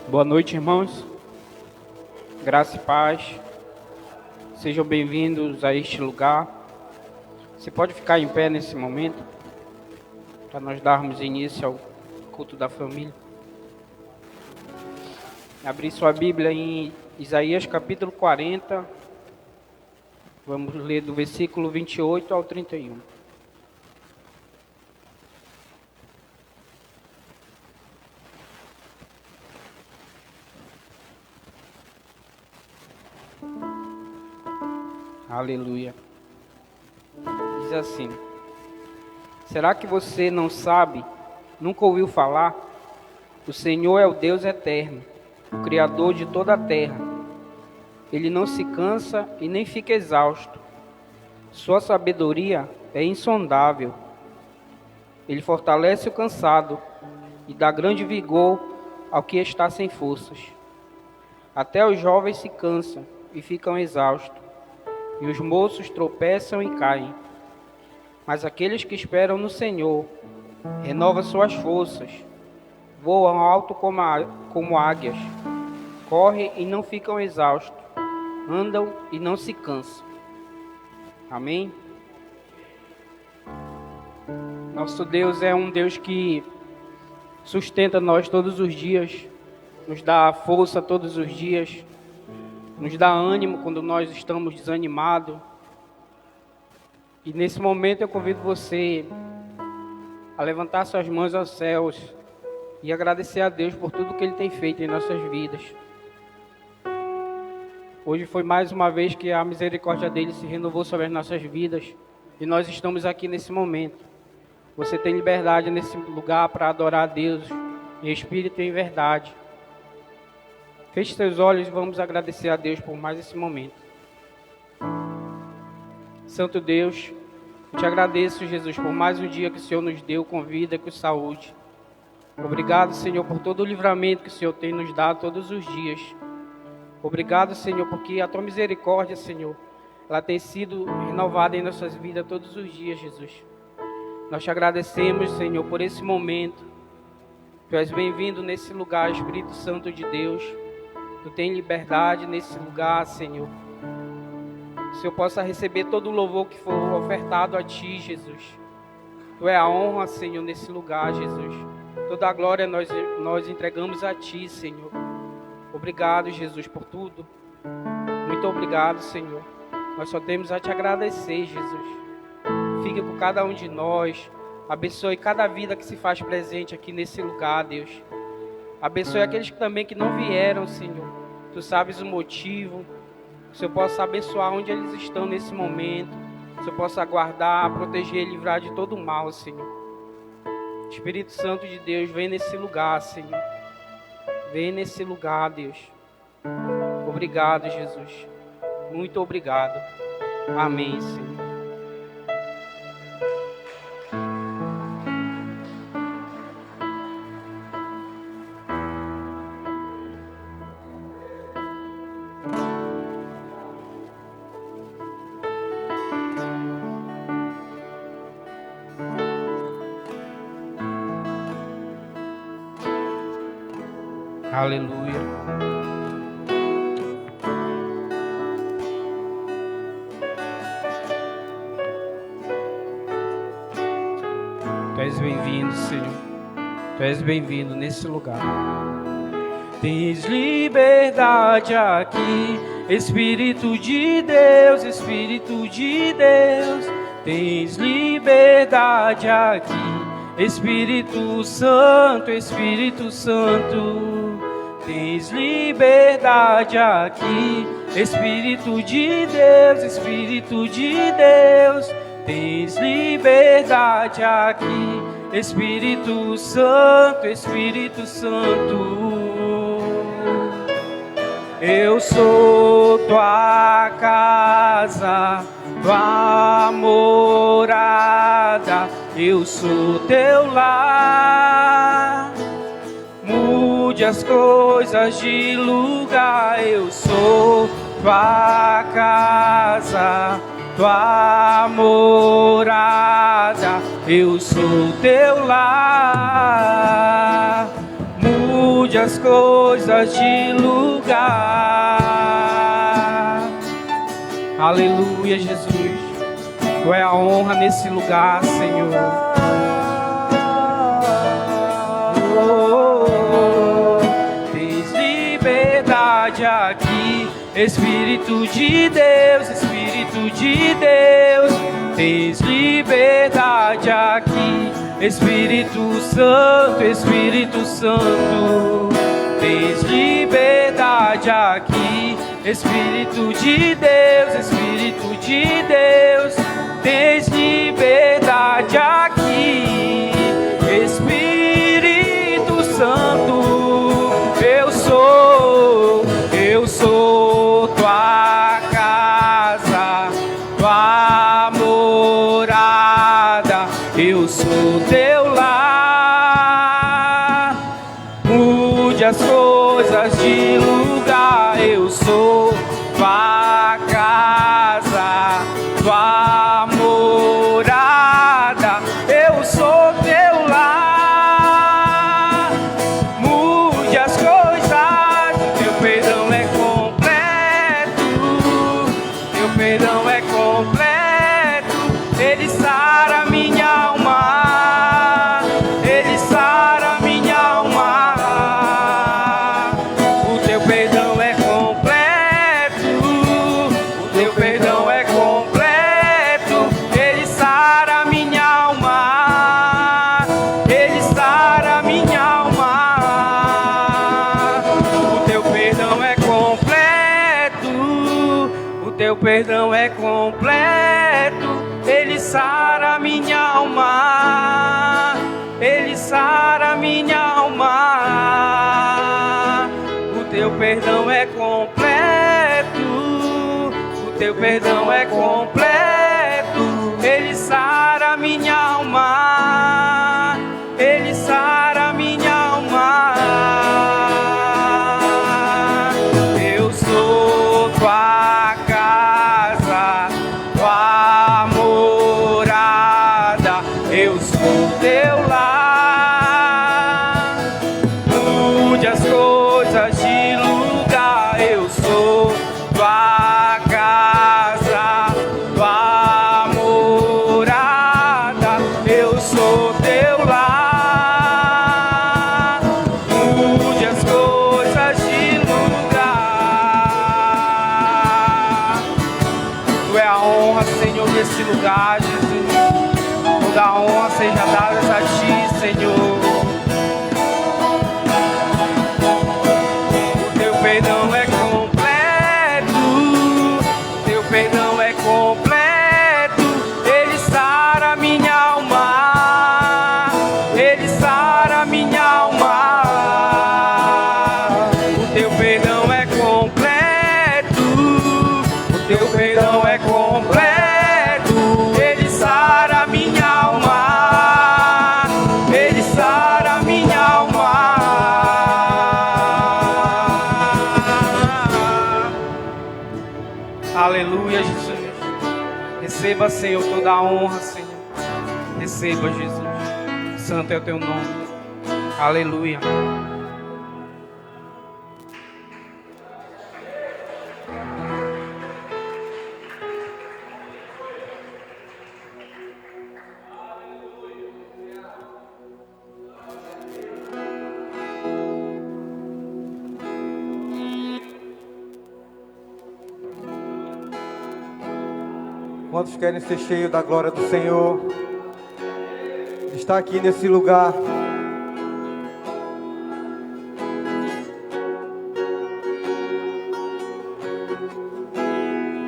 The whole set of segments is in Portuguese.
Boa noite, irmãos. Graça e paz. Sejam bem-vindos a este lugar. Você pode ficar em pé nesse momento, para nós darmos início ao culto da família. Abrir sua Bíblia em Isaías capítulo 40. Vamos ler do versículo 28 ao 31. Aleluia. Diz assim: será que você não sabe, nunca ouviu falar? O Senhor é o Deus eterno, o Criador de toda a terra. Ele não se cansa e nem fica exausto. Sua sabedoria é insondável. Ele fortalece o cansado e dá grande vigor ao que está sem forças. Até os jovens se cansam e ficam exaustos, e os moços tropeçam e caem. Mas aqueles que esperam no Senhor renovam suas forças, voam alto como águias, correm e não ficam exaustos, andam e não se cansam. Amém? Nosso Deus é um Deus que sustenta nós todos os dias, nos dá força todos os dias, nos dá ânimo quando nós estamos desanimados. E nesse momento eu convido você a levantar suas mãos aos céus e agradecer a Deus por tudo que Ele tem feito em nossas vidas. Hoje foi mais uma vez que a misericórdia dEle se renovou sobre as nossas vidas e nós estamos aqui nesse momento. Você tem liberdade nesse lugar para adorar a Deus em espírito e em verdade. Feche seus olhos e vamos agradecer a Deus por mais esse momento. Santo Deus, eu te agradeço, Jesus, por mais um dia que o Senhor nos deu com vida e com saúde. Obrigado, Senhor, por todo o livramento que o Senhor tem nos dado todos os dias. Obrigado, Senhor, porque a tua misericórdia, Senhor, ela tem sido renovada em nossas vidas todos os dias, Jesus. Nós te agradecemos, Senhor, por esse momento. Tu és bem-vindo nesse lugar, Espírito Santo de Deus. Tu tem liberdade nesse lugar, Senhor. Que o Senhor possa receber todo o louvor que for ofertado a Ti, Jesus. Tu é a honra, Senhor, nesse lugar, Jesus. Toda a glória nós entregamos a Ti, Senhor. Obrigado, Jesus, por tudo. Muito obrigado, Senhor. Nós só temos a Te agradecer, Jesus. Fique com cada um de nós. Abençoe cada vida que se faz presente aqui nesse lugar, Deus. Abençoe aqueles também que não vieram, Senhor. Tu sabes o motivo. Que o Senhor possa abençoar onde eles estão nesse momento. Que o Senhor possa guardar, proteger e livrar de todo o mal, Senhor. Espírito Santo de Deus, vem nesse lugar, Senhor. Vem nesse lugar, Deus. Obrigado, Jesus. Muito obrigado. Amém, Senhor. Aleluia. Tu és bem-vindo, Senhor. Tu és bem-vindo nesse lugar. Tens liberdade aqui, Espírito de Deus, Espírito de Deus. Tens liberdade aqui, Espírito Santo, Espírito Santo. Tens liberdade aqui, Espírito de Deus, Espírito de Deus. Tens liberdade aqui, Espírito Santo, Espírito Santo. Eu sou tua casa, tua morada. Eu sou teu lar. Mude as coisas de lugar. Eu sou tua casa, tua morada. Eu sou teu lar. Mude mude as coisas de lugar. Aleluia, Jesus. Tu é a honra nesse lugar, Senhor. Tens liberdade aqui, Espírito de Deus, Espírito de Deus. Tens liberdade aqui, Espírito Santo, Espírito Santo. Tens liberdade aqui, Espírito de Deus, Espírito de Deus. Tens liberdade aqui, Espírito Santo. Eu sou tua casa, tua morada. Eu sou teu lar. Mude as coisas de lugar. Eu sou tua casa, tua morada. Eu sou teu lar. Mude as coisas. Teu perdão é completo. Teu perdão é completo. Ele sara minha alma. Ele sara minha alma. O teu perdão é completo. O teu perdão é completo. Ele sara minha alma. Ele sara minha alma. O teu perdão é completo. O teu perdão é completo. Ele sara minha alma. Ele sara minha alma. O teu perdão é completo. O teu perdão é completo. Ele sara minha alma. Ele sara minha alma. Eu sou tua casa, tua morada. Eu sou teu lar. Mude as coisas de lugar. Eu sou tua casa, tua morada. Eu sou teu lar. Mude as coisas de lugar. Tu é a honra, Senhor, nesse lugar, Jesus. Toda a honra seja dada a ti, Senhor. O teu perdão é completo. O teu perdão é completo. Ele sara minha alma. Ele sara minha alma. O teu perdão é completo. O teu perdão é completo. Ele sara minha alma. Ele sara minha alma. Aleluia, Jesus. Receba, Senhor, toda a honra, Senhor. Receba, Jesus. Santo é o teu nome. Aleluia. Quantos querem ser cheios da glória do Senhor? Está aqui nesse lugar.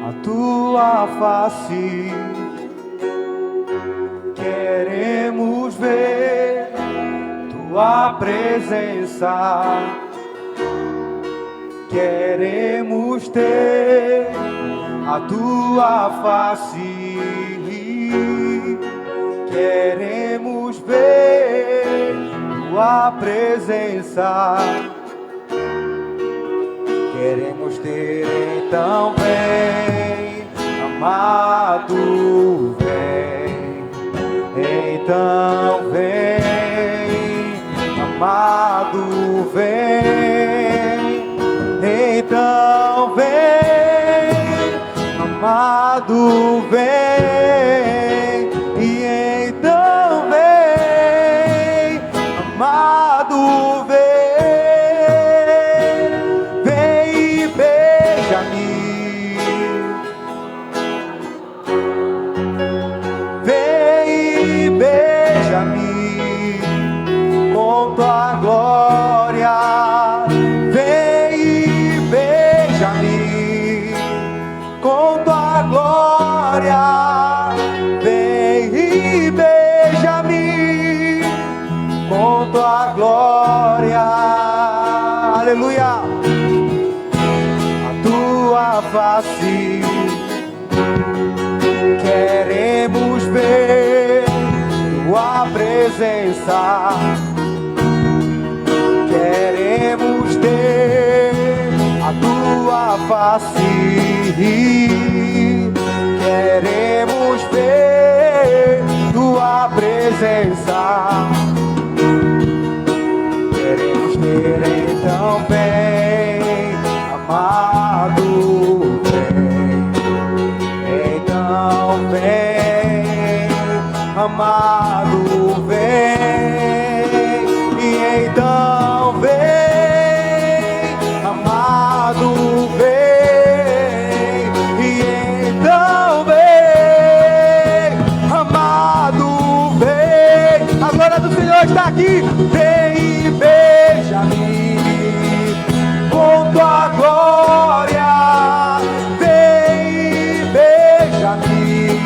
A tua face queremos ver, tua presença queremos ter. A tua face queremos ver, tua presença queremos ter. Então vem, amado, vem. Então vem, amado. amado, vem, então vem, amado, vem, e então vem, amado, vem, vem e beija-me, vem e beija-me com tua glória, vem e beija-me com tua glória, vem e beija-me com tua glória, aleluia, a tua face queremos ver, tua presença queremos ter, a tua face queremos ver, tua presença queremos ter, então vem, amado, vem, então vem, amado, vem, e então vem, amado, vem, e então vem, amado, vem, a glória do Senhor está aqui, vem e beija-me com tua glória, vem e beija-me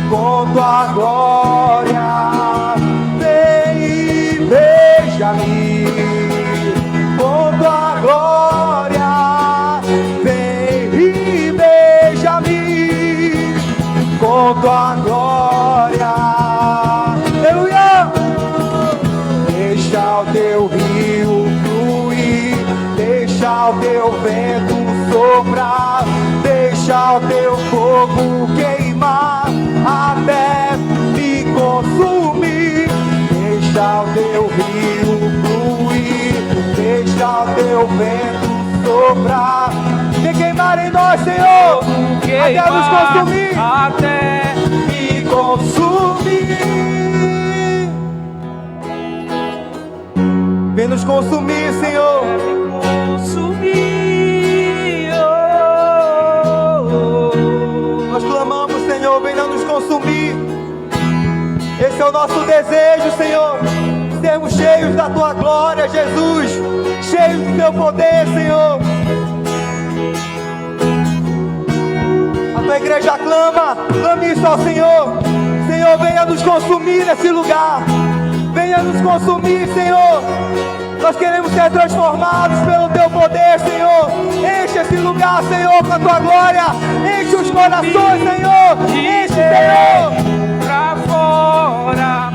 com tua glória, vem e beija-me com tua glória, vem e beija-me com tua glória, aleluia. Deixa o teu rio fluir, deixa o teu vento soprar, deixa o teu fogo queimar até me consumir. Deixa o teu rio fluir, deixa o teu vento soprar, me queimar em nós, Senhor, até nos consumir, até me consumir. Vem nos consumir, Senhor. Nós clamamos, Senhor, venha nos consumir. Esse é o nosso desejo, Senhor, sermos cheios da tua glória, Jesus, cheios do teu poder, Senhor. A tua igreja clame isso ao Senhor. Senhor, venha nos consumir nesse lugar, venha nos consumir, Senhor. Nós queremos ser transformados pelo teu poder, Senhor. Enche esse lugar, Senhor, com a tua glória. Enche os corações, Senhor. Enche, Senhor. Pra fora,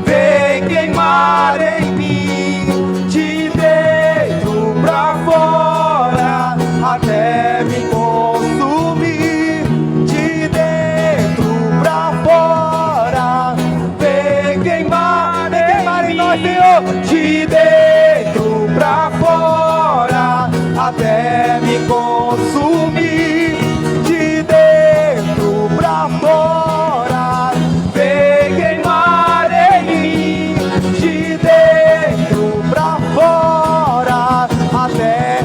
vem queimar em mim, de dentro pra fora, até me consumir, de dentro pra fora, vem queimar em nós, Senhor, de dentro pra fora, até me consumir, de dentro pra fora, vem queimar em mim, de dentro pra fora, até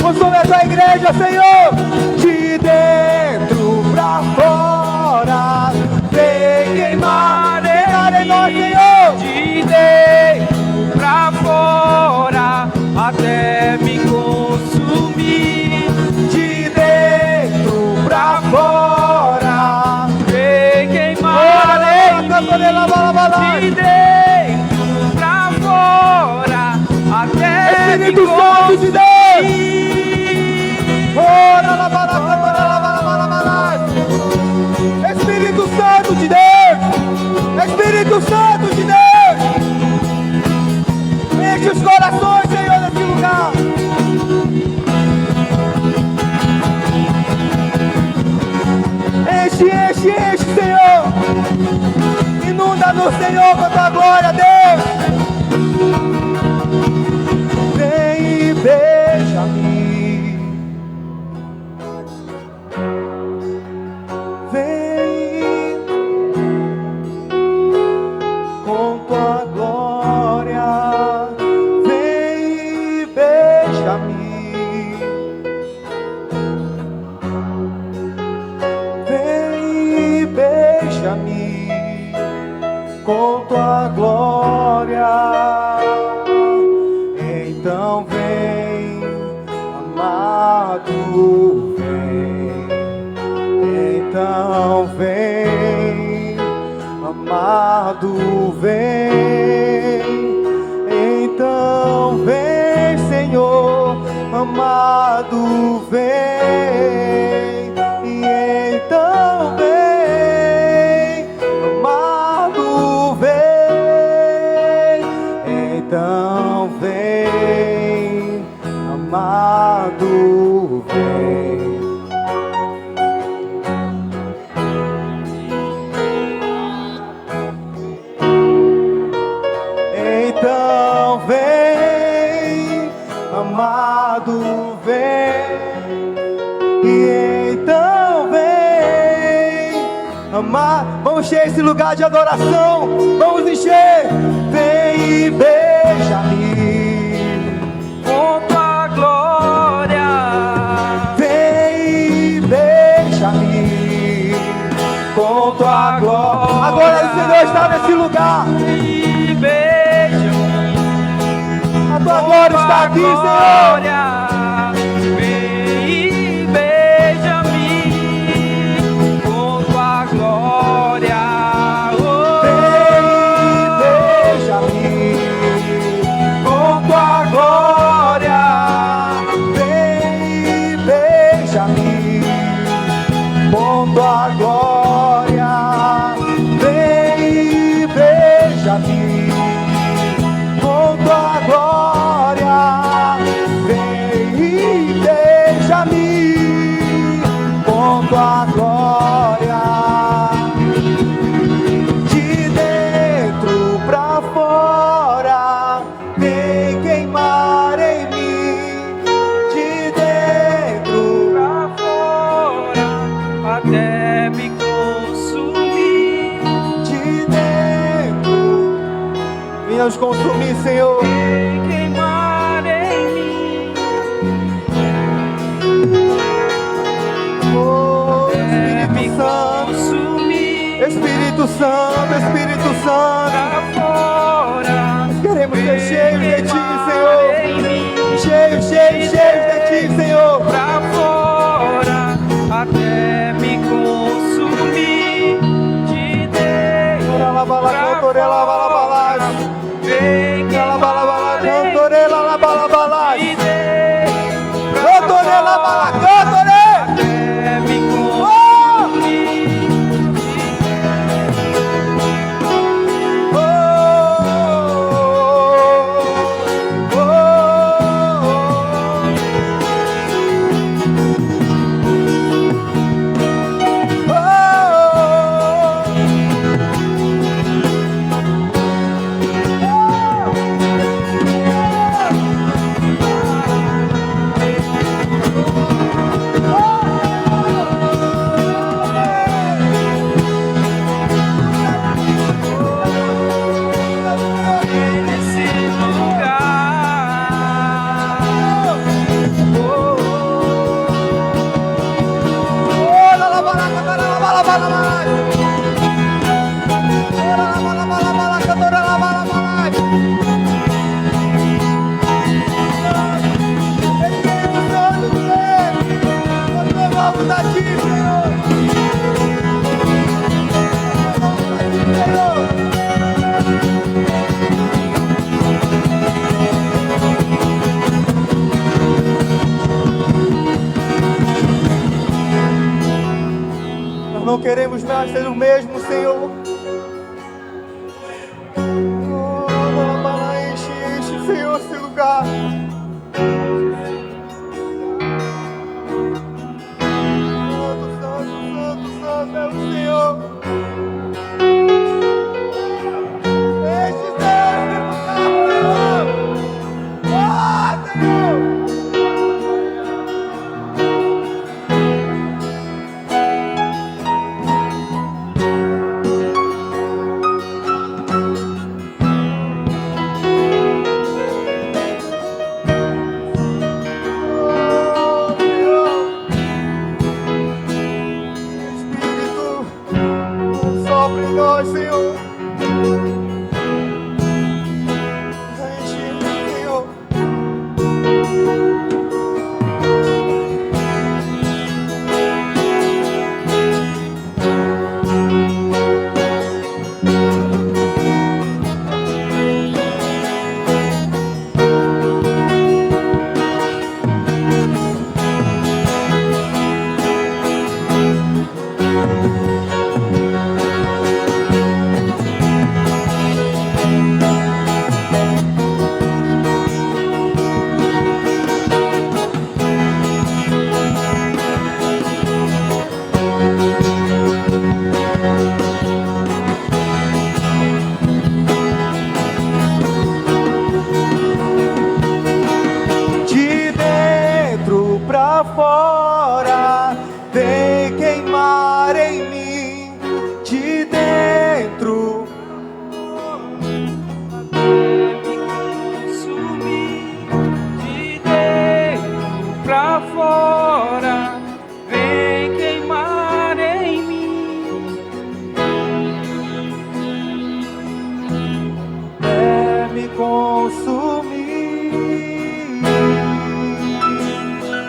consome a tua igreja, Senhor, de dentro pra fora, vem queimar em nós, Senhor, de dentro pra fora, até me consumir, de dentro pra fora, vem queimar em mim, de dentro pra fora, até me consumir. Espírito Santo de Deus, Espírito Santo de Deus, enche os corações, Senhor, nesse lugar. Enche, Senhor. Inunda-nos, Senhor, com a tua glória, Deus. Então vem, amado, vem. Então vem, amado, vem. Então vem, Senhor, amado, vem. E então vem, amado, vem. Então vem, amado, vem. Então vem, amado, vem. E então vem, amado. Vamos encher esse lugar de adoração. Vamos encher. Vem e beija-me Com tua glória. Vem e beija-me com tua glória. Agora o Senhor está nesse lugar. E beija-me. A tua glória está aqui, Senhor. Vem e beija-me com tua glória. Vem e beija-me com tua glória. Vem e beija-me com tua glória. Vem e beija-me com tua glória. Vem e beija-me com tua glória. De dentro pra fora, vem queimar em mim. De dentro Pra fora, até me consumir. de dentro, venha nos consumir, Senhor. Queimar em mim. Oh, Até me Espírito Santo, consumir. Espírito Santo, Espírito Santo. Pra fora, Queremos ser cheios de Ti, queimar Senhor. em mim. Cheios, cheios, cheios de Ti, Senhor. Pra fora, até me consumir. De dentro Ora bala pra cantorela bala fora, balas. vem Ela bala bala queimar em cantorela la bala balas. mim. De dentro pra Cantorela bala fora, cantore. até me Oh! consumir. Oh! Oh! Nesse lugar, Nós não queremos mais ser o mesmo, Senhor. Oh, enche, Senhor, esse lugar. Santo, Santo, Santo, Santo é o Senhor. Enche, Senhor, esse lugar, Senhor. Ah, Senhor.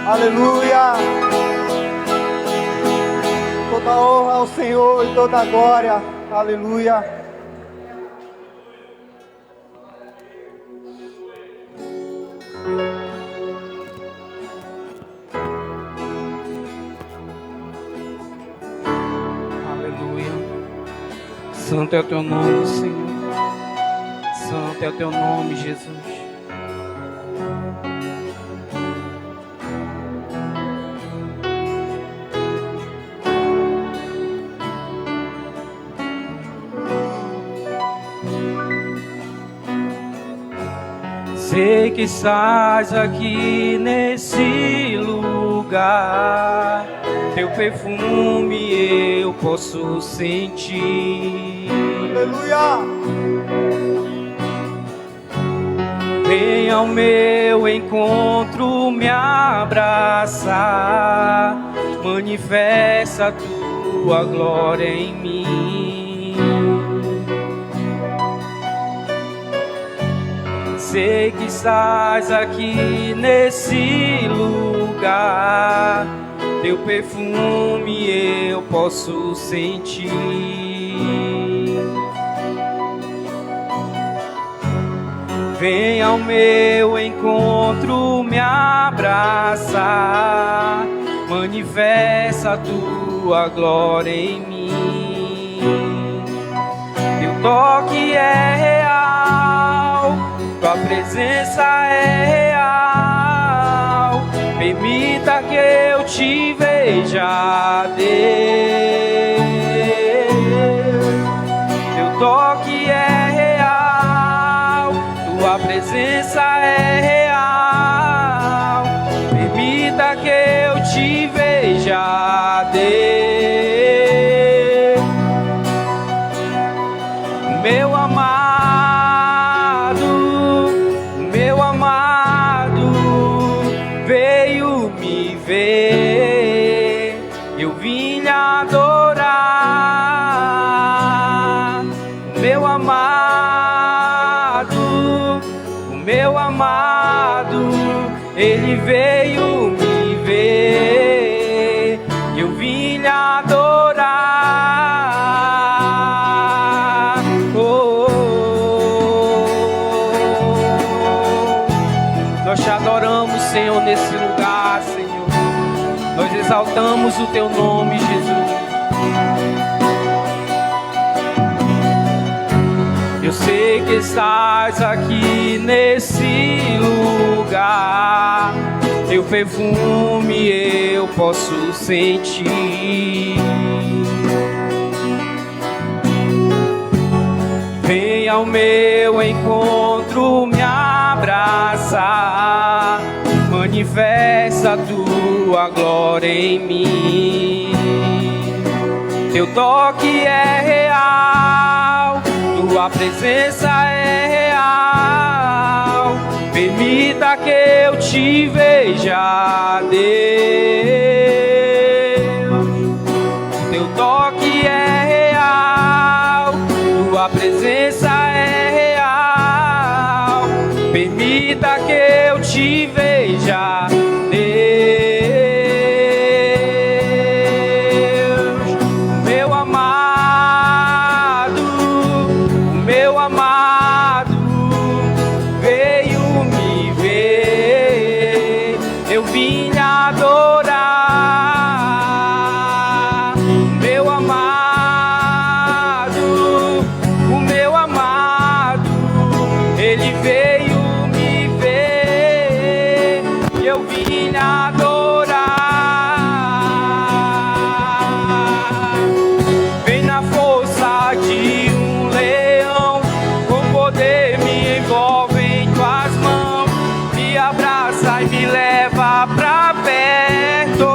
Aleluia. Toda honra ao Senhor e toda glória. Aleluia. Aleluia. Santo é o teu nome, Senhor. Santo é o teu nome, Jesus. Sei que estás aqui nesse lugar, teu perfume eu posso sentir. Aleluia. Vem ao meu encontro me abraçar, manifesta a tua glória em mim. Sei que estás aqui nesse lugar, teu perfume eu posso sentir. Vem ao meu encontro me abraçar, manifesta a tua glória em mim. Teu toque é real, tua presença é real, permita que eu te veja, Deus. Teu toque é real, tua presença é real, permita que eu te veja, Deus. Meu amado, veio me ver, eu vim lhe adorar. Meu amado, ele veio me ver, eu vim lhe adorar. Nós te adoramos, Senhor, nesse lugar, Senhor. Nós exaltamos o teu nome, Jesus. Eu sei que estás aqui nesse lugar, teu perfume eu posso sentir. Vem ao meu encontro me abraçar, manifesta a tua glória em mim. Teu toque é real, tua presença é real, permita que eu te veja, Deus. Teu toque é real, tua presença é real, permita que eu te veja, Deus. Meu amado veio me ver, eu vim lhe adorar. Meu amado, ele veio me ver, eu vim lhe adorar. Vem na força de um leão, com poder me envolve em tuas mãos, me abraça e me leva pra perto.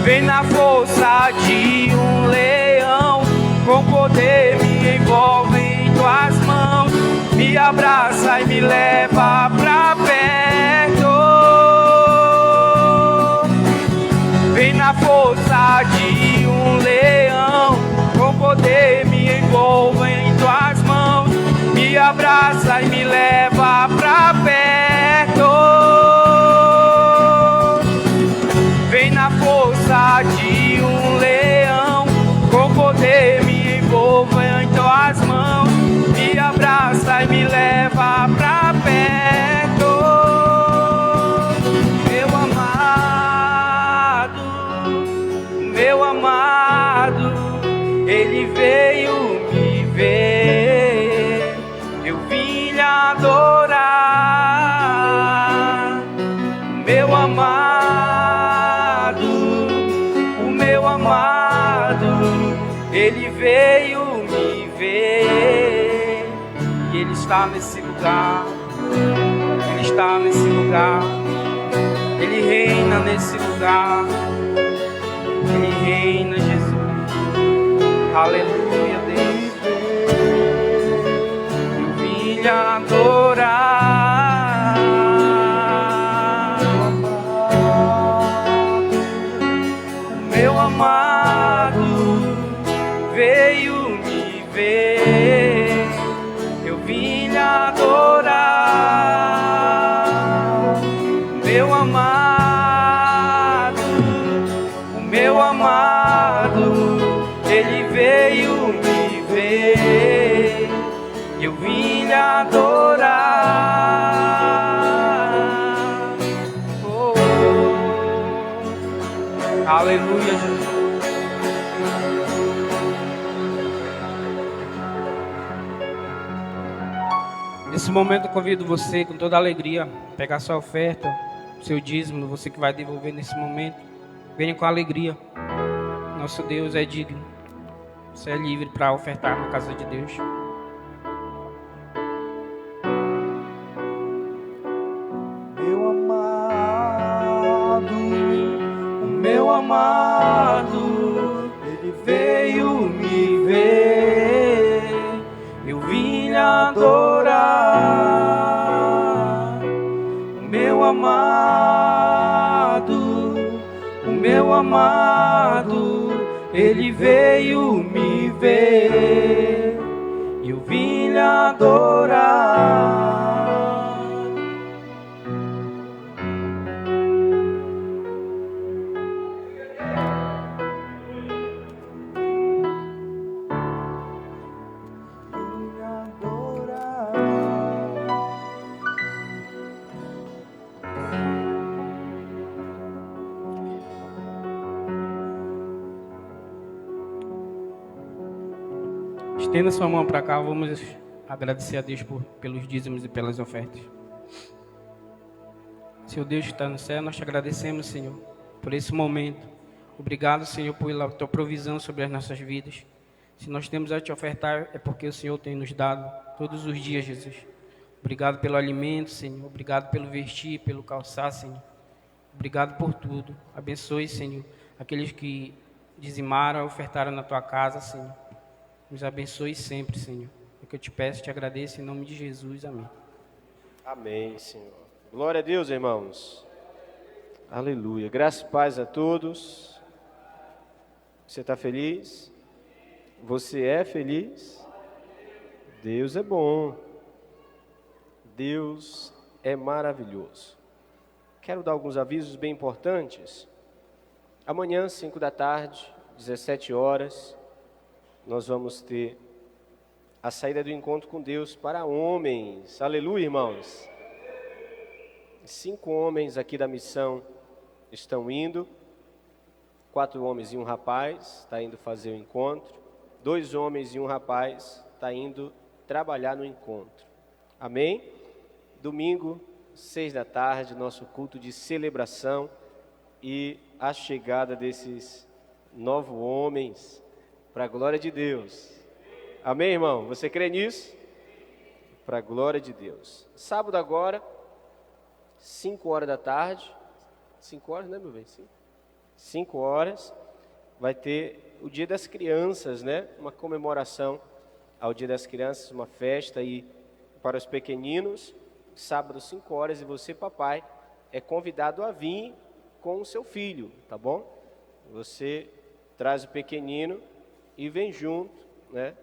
Vem na força de um leão, com poder me envolve em tuas mãos, me abraça e me leva pra perto. Vem na força de um leão, com poder me envolve em tuas mãos, me abraça e me leva pra perto. nesse lugar. Ele está nesse lugar. Ele reina nesse lugar. Ele reina, Jesus. Aleluia, Deus. Eu vim lhe adorar. O meu amado veio me ver. Eu vim lhe adorar. O meu amado, ele veio me ver, eu vim lhe adorar. Oh, aleluia, Jesus. Nesse momento eu convido você com toda alegria a pegar sua oferta, seu dízimo, você que vai devolver nesse momento. Venha com alegria. Nosso Deus é digno. Você é livre para ofertar na casa de Deus. Meu amado, O meu amado, ele veio me ver. Eu vim lhe adorar. O meu amado, ele veio me ver, eu vim lhe adorar. Estenda sua mão para cá, vamos agradecer a Deus pelos dízimos e pelas ofertas. Senhor Deus que está no céu, nós te agradecemos, Senhor, por esse momento. Obrigado, Senhor, pela tua provisão sobre as nossas vidas. Se nós temos a te ofertar, é porque o Senhor tem nos dado todos os dias, Jesus. Obrigado pelo alimento, Senhor. Obrigado pelo vestir, pelo calçar, Senhor. Obrigado por tudo. Abençoe, Senhor, aqueles que dizimaram, ofertaram na tua casa, Senhor. Nos abençoe sempre, Senhor. É o que eu te peço, te agradeço em nome de Jesus. Amém. Amém, Senhor. Glória a Deus, irmãos. Aleluia. Graça e paz a todos. Você está feliz? Você é feliz? Deus é bom. Deus é maravilhoso. Quero dar alguns avisos bem importantes. Amanhã, 5 da tarde, 17 horas, nós vamos ter a saída do encontro com Deus para homens. Aleluia, irmãos. 5 homens aqui da missão estão indo. 4 homens e um rapaz está indo fazer o encontro. 2 homens e um rapaz está indo trabalhar no encontro. Amém? Domingo, 6 da tarde, nosso culto de celebração e a chegada desses 9 homens para a glória de Deus. Amém, irmão? Você crê nisso? Para a glória de Deus. Sábado agora, 5 horas da tarde. 5 horas, né, meu bem? 5 horas. Vai ter o Dia das Crianças, né? Uma comemoração ao Dia das Crianças, uma festa aí para os pequeninos. Sábado, 5 horas, e você, papai, é convidado a vir com o seu filho, tá bom? Você traz o pequenino e vem junto, né?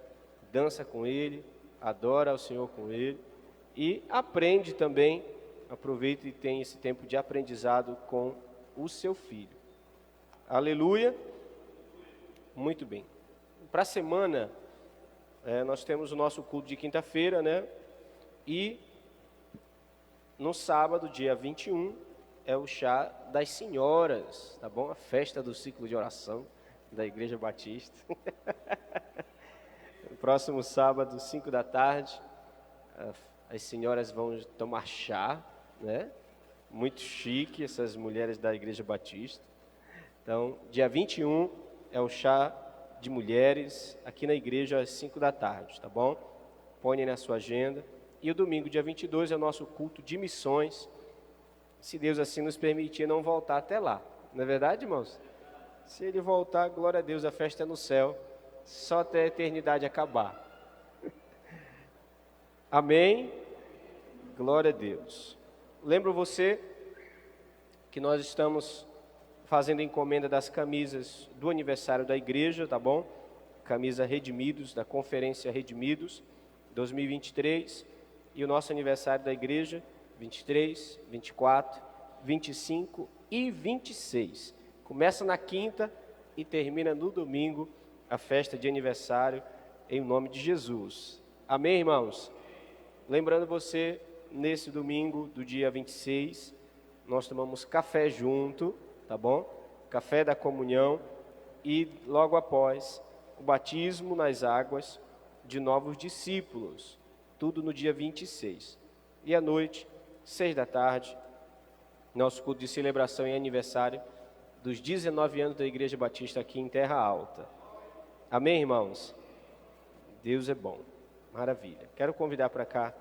Dança com ele, adora ao Senhor com ele e aprende também. Aproveita e tem esse tempo de aprendizado com o seu filho. Aleluia. Muito bem. Para a semana, nós temos o nosso culto de quinta-feira, né? E no sábado, dia 21, é o chá das senhoras, tá bom? A festa do ciclo de oração da Igreja Batista. No próximo sábado, 5 da tarde, as senhoras vão tomar chá, né? Muito chique, essas mulheres da Igreja Batista. Então, dia 21 é o chá de mulheres aqui na igreja às 5 da tarde, tá bom? Põe na sua agenda. E o domingo, dia 22, é o nosso culto de missões. Se Deus assim nos permitir não voltar até lá. Não é verdade, irmãos? Se Ele voltar, glória a Deus, a festa é no céu, só até a eternidade acabar. Amém? Glória a Deus. Lembro você que nós estamos fazendo encomenda das camisas do aniversário da igreja, tá bom? Camisa Redimidos, da Conferência Redimidos 2023. E o nosso aniversário da igreja, 23, 24, 25 e 26. Começa na quinta e termina no domingo a festa de aniversário em nome de Jesus. Amém, irmãos? Lembrando você, nesse domingo do dia 26, nós tomamos café junto, tá bom? Café da comunhão e logo após o batismo nas águas de novos discípulos, tudo no dia 26. E à noite, 6 da tarde, nosso culto de celebração e aniversário dos 19 anos da Igreja Batista aqui em Terra Alta. Amém, irmãos? Deus é bom. Maravilha. Quero convidar para cá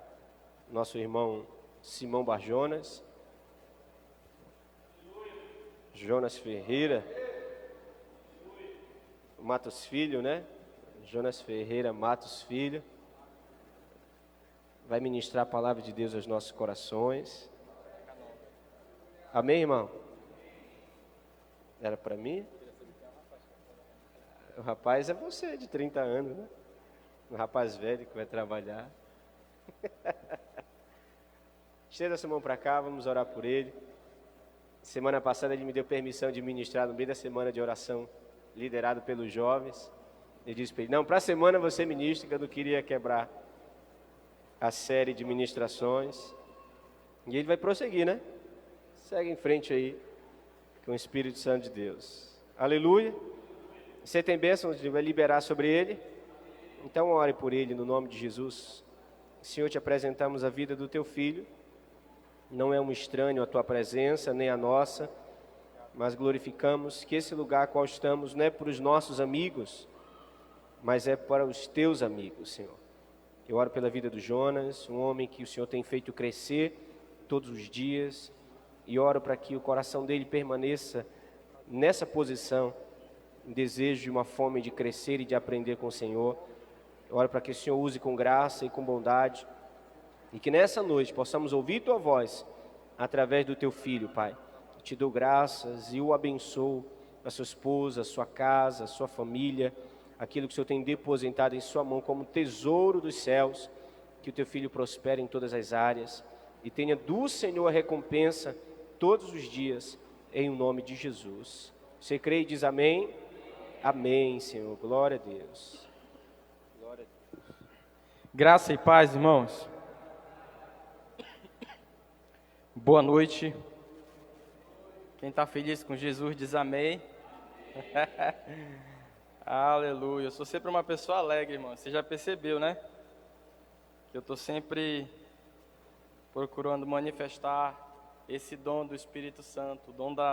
nosso irmão Simão Barjonas, Jonas Ferreira, Matos Filho, né? Jonas Ferreira Matos Filho. Vai ministrar a palavra de Deus aos nossos corações. Amém, irmão? Era para mim? O rapaz é você, de 30 anos, né? Um rapaz velho que vai trabalhar. Estenda sua mão para cá, vamos orar por ele. Semana passada ele me deu permissão de ministrar no meio da semana de oração, liderado pelos jovens. Ele disse para ele, não, para a semana você ministra, que eu não queria quebrar a série de ministrações. E ele vai prosseguir, né? Segue em frente aí, com o Espírito Santo de Deus. Aleluia. Você tem bênçãos, vai liberar sobre ele. Então ore por ele no nome de Jesus. Senhor, te apresentamos a vida do teu filho. Não é um estranho a tua presença, nem a nossa, mas glorificamos que esse lugar qual estamos não é para os nossos amigos, mas é para os teus amigos, Senhor. Eu oro pela vida do Jonas, um homem que o Senhor tem feito crescer todos os dias, e oro para que o coração dele permaneça nessa posição, um desejo e uma fome de crescer e de aprender com o Senhor. Eu oro para que o Senhor use com graça e com bondade, e que nessa noite possamos ouvir tua voz através do teu filho, Pai. Eu te dou graças e o abençoo, a sua esposa, a sua casa, a sua família, aquilo que o Senhor tem depositado em sua mão como tesouro dos céus, que o teu filho prospere em todas as áreas e tenha do Senhor a recompensa todos os dias, em nome de Jesus. Você crê e diz amém? Amém, Senhor. Glória a Deus. Glória a Deus. Graça e paz, irmãos. Boa noite. Quem está feliz com Jesus diz amém. Aleluia. Eu sou sempre uma pessoa alegre, irmão. Você já percebeu, né? Que eu estou sempre procurando manifestar esse dom do Espírito Santo, o dom do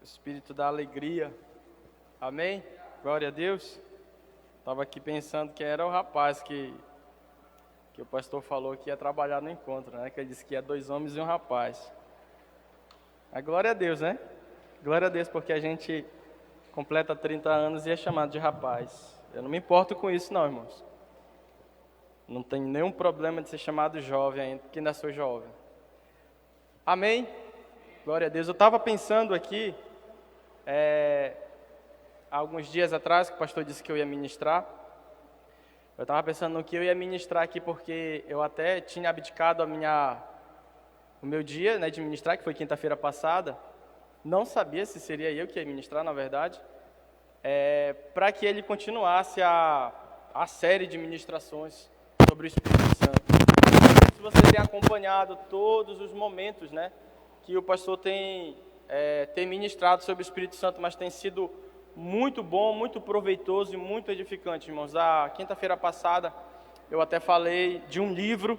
Espírito da alegria. Amém? Glória a Deus. Estava aqui pensando que era o rapaz que o pastor falou que ia trabalhar no encontro, né? Que ele disse que ia 2 homens e um rapaz. A glória a Deus, né? Glória a Deus, porque a gente completa 30 anos e é chamado de rapaz. Eu não me importo com isso não, irmãos. Não tenho nenhum problema de ser chamado jovem ainda, porque ainda sou jovem. Amém? Glória a Deus. Eu estava pensando aqui, há alguns dias atrás, que o pastor disse que eu ia ministrar. Eu estava pensando no que eu ia ministrar aqui, porque eu até tinha abdicado o meu dia, né, de ministrar, que foi quinta-feira passada. Não sabia se seria eu que ia ministrar, na verdade, para que ele continuasse a série de ministrações sobre o Espírito Santo. Se você tem acompanhado todos os momentos, né, que o pastor tem ministrado sobre o Espírito Santo, mas tem sido muito bom, muito proveitoso e muito edificante, irmãos. A quinta-feira passada eu até falei de um livro,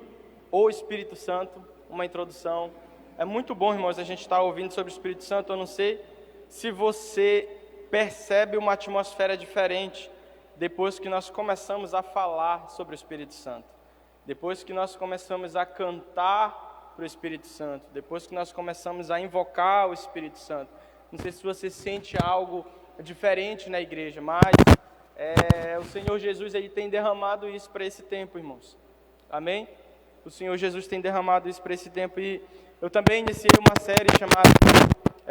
O Espírito Santo, uma introdução. É muito bom, irmãos, a gente estar ouvindo sobre o Espírito Santo. Eu não sei se você percebe uma atmosfera diferente depois que nós começamos a falar sobre o Espírito Santo. depois que nós começamos a cantar para o Espírito Santo, depois que nós começamos a invocar o Espírito Santo, não sei se você sente algo diferente na igreja, mas o Senhor Jesus, Ele tem derramado isso para esse tempo, irmãos. Amém? O Senhor Jesus tem derramado isso para esse tempo, e eu também iniciei uma série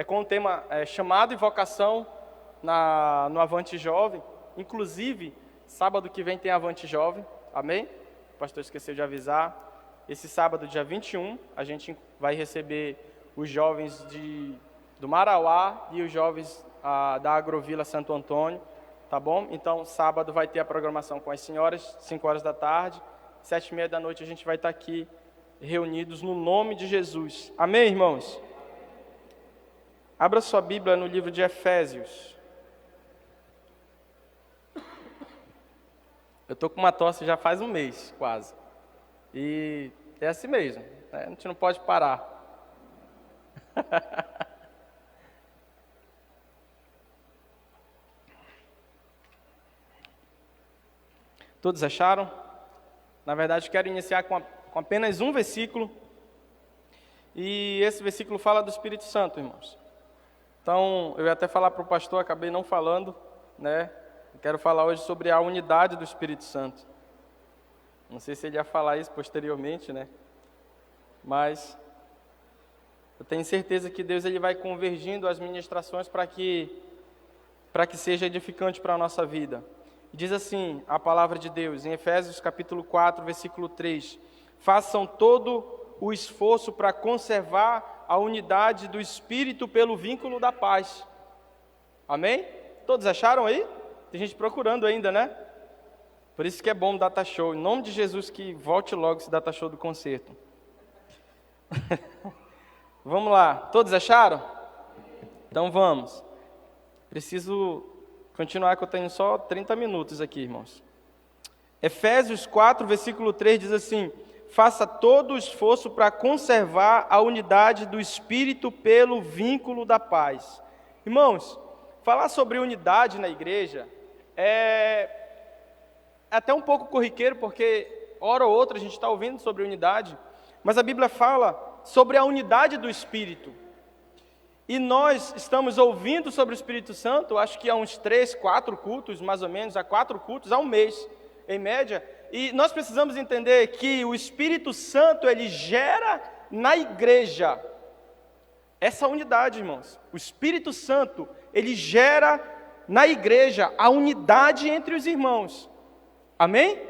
com o tema chamado e vocação no Avante Jovem. Inclusive, sábado que vem tem Avante Jovem, amém? O pastor esqueceu de avisar. Esse sábado, dia 21, a gente vai receber os jovens do Marauá e os jovens da Agrovila Santo Antônio, tá bom? Então, sábado vai ter a programação com as senhoras, 5 horas da tarde, 7h30 da noite a gente vai estar aqui reunidos no nome de Jesus. Amém, irmãos? Abra sua Bíblia no livro de Efésios. Eu estou com uma tosse já faz um mês, quase. E é assim mesmo, né? A gente não pode parar. Todos acharam? Na verdade, quero iniciar com apenas um versículo. E esse versículo fala do Espírito Santo, irmãos. Então, eu ia até falar para o pastor, acabei não falando, né? Eu quero falar hoje sobre a unidade do Espírito Santo. Não sei se ele ia falar isso posteriormente, né? Mas eu tenho certeza que Deus ele vai convergindo as ministrações para que seja edificante para a nossa vida. Diz assim a palavra de Deus, em Efésios capítulo 4, versículo 3. Façam todo o esforço para conservar a unidade do Espírito pelo vínculo da paz. Amém? Todos acharam aí? Tem gente procurando ainda, né? Por isso que é bom o Data Show. Em nome de Jesus, que volte logo esse Data Show do concerto. Vamos lá. Todos acharam? Então vamos. Preciso continuar, que eu tenho só 30 minutos aqui, irmãos. Efésios 4, versículo 3 diz assim: faça todo o esforço para conservar a unidade do Espírito pelo vínculo da paz. Irmãos, falar sobre unidade na igreja é até um pouco corriqueiro, porque hora ou outra a gente está ouvindo sobre unidade, mas a Bíblia fala sobre a unidade do Espírito. E nós estamos ouvindo sobre o Espírito Santo, acho que há uns 3, 4 cultos, mais ou menos, há 4 cultos, há um mês, em média. E nós precisamos entender que o Espírito Santo, ele gera na igreja essa unidade, irmãos. O Espírito Santo, ele gera na igreja a unidade entre os irmãos. Amém?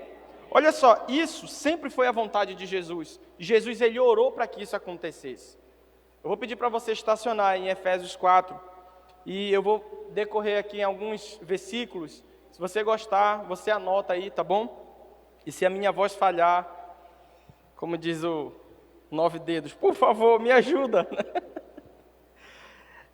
Olha só, isso sempre foi a vontade de Jesus. Jesus, ele orou para que isso acontecesse. Eu vou pedir para você estacionar em Efésios 4, e eu vou decorrer aqui em alguns versículos. Se você gostar, você anota aí, tá bom? E se a minha voz falhar, como diz o 9 dedos, por favor, me ajuda.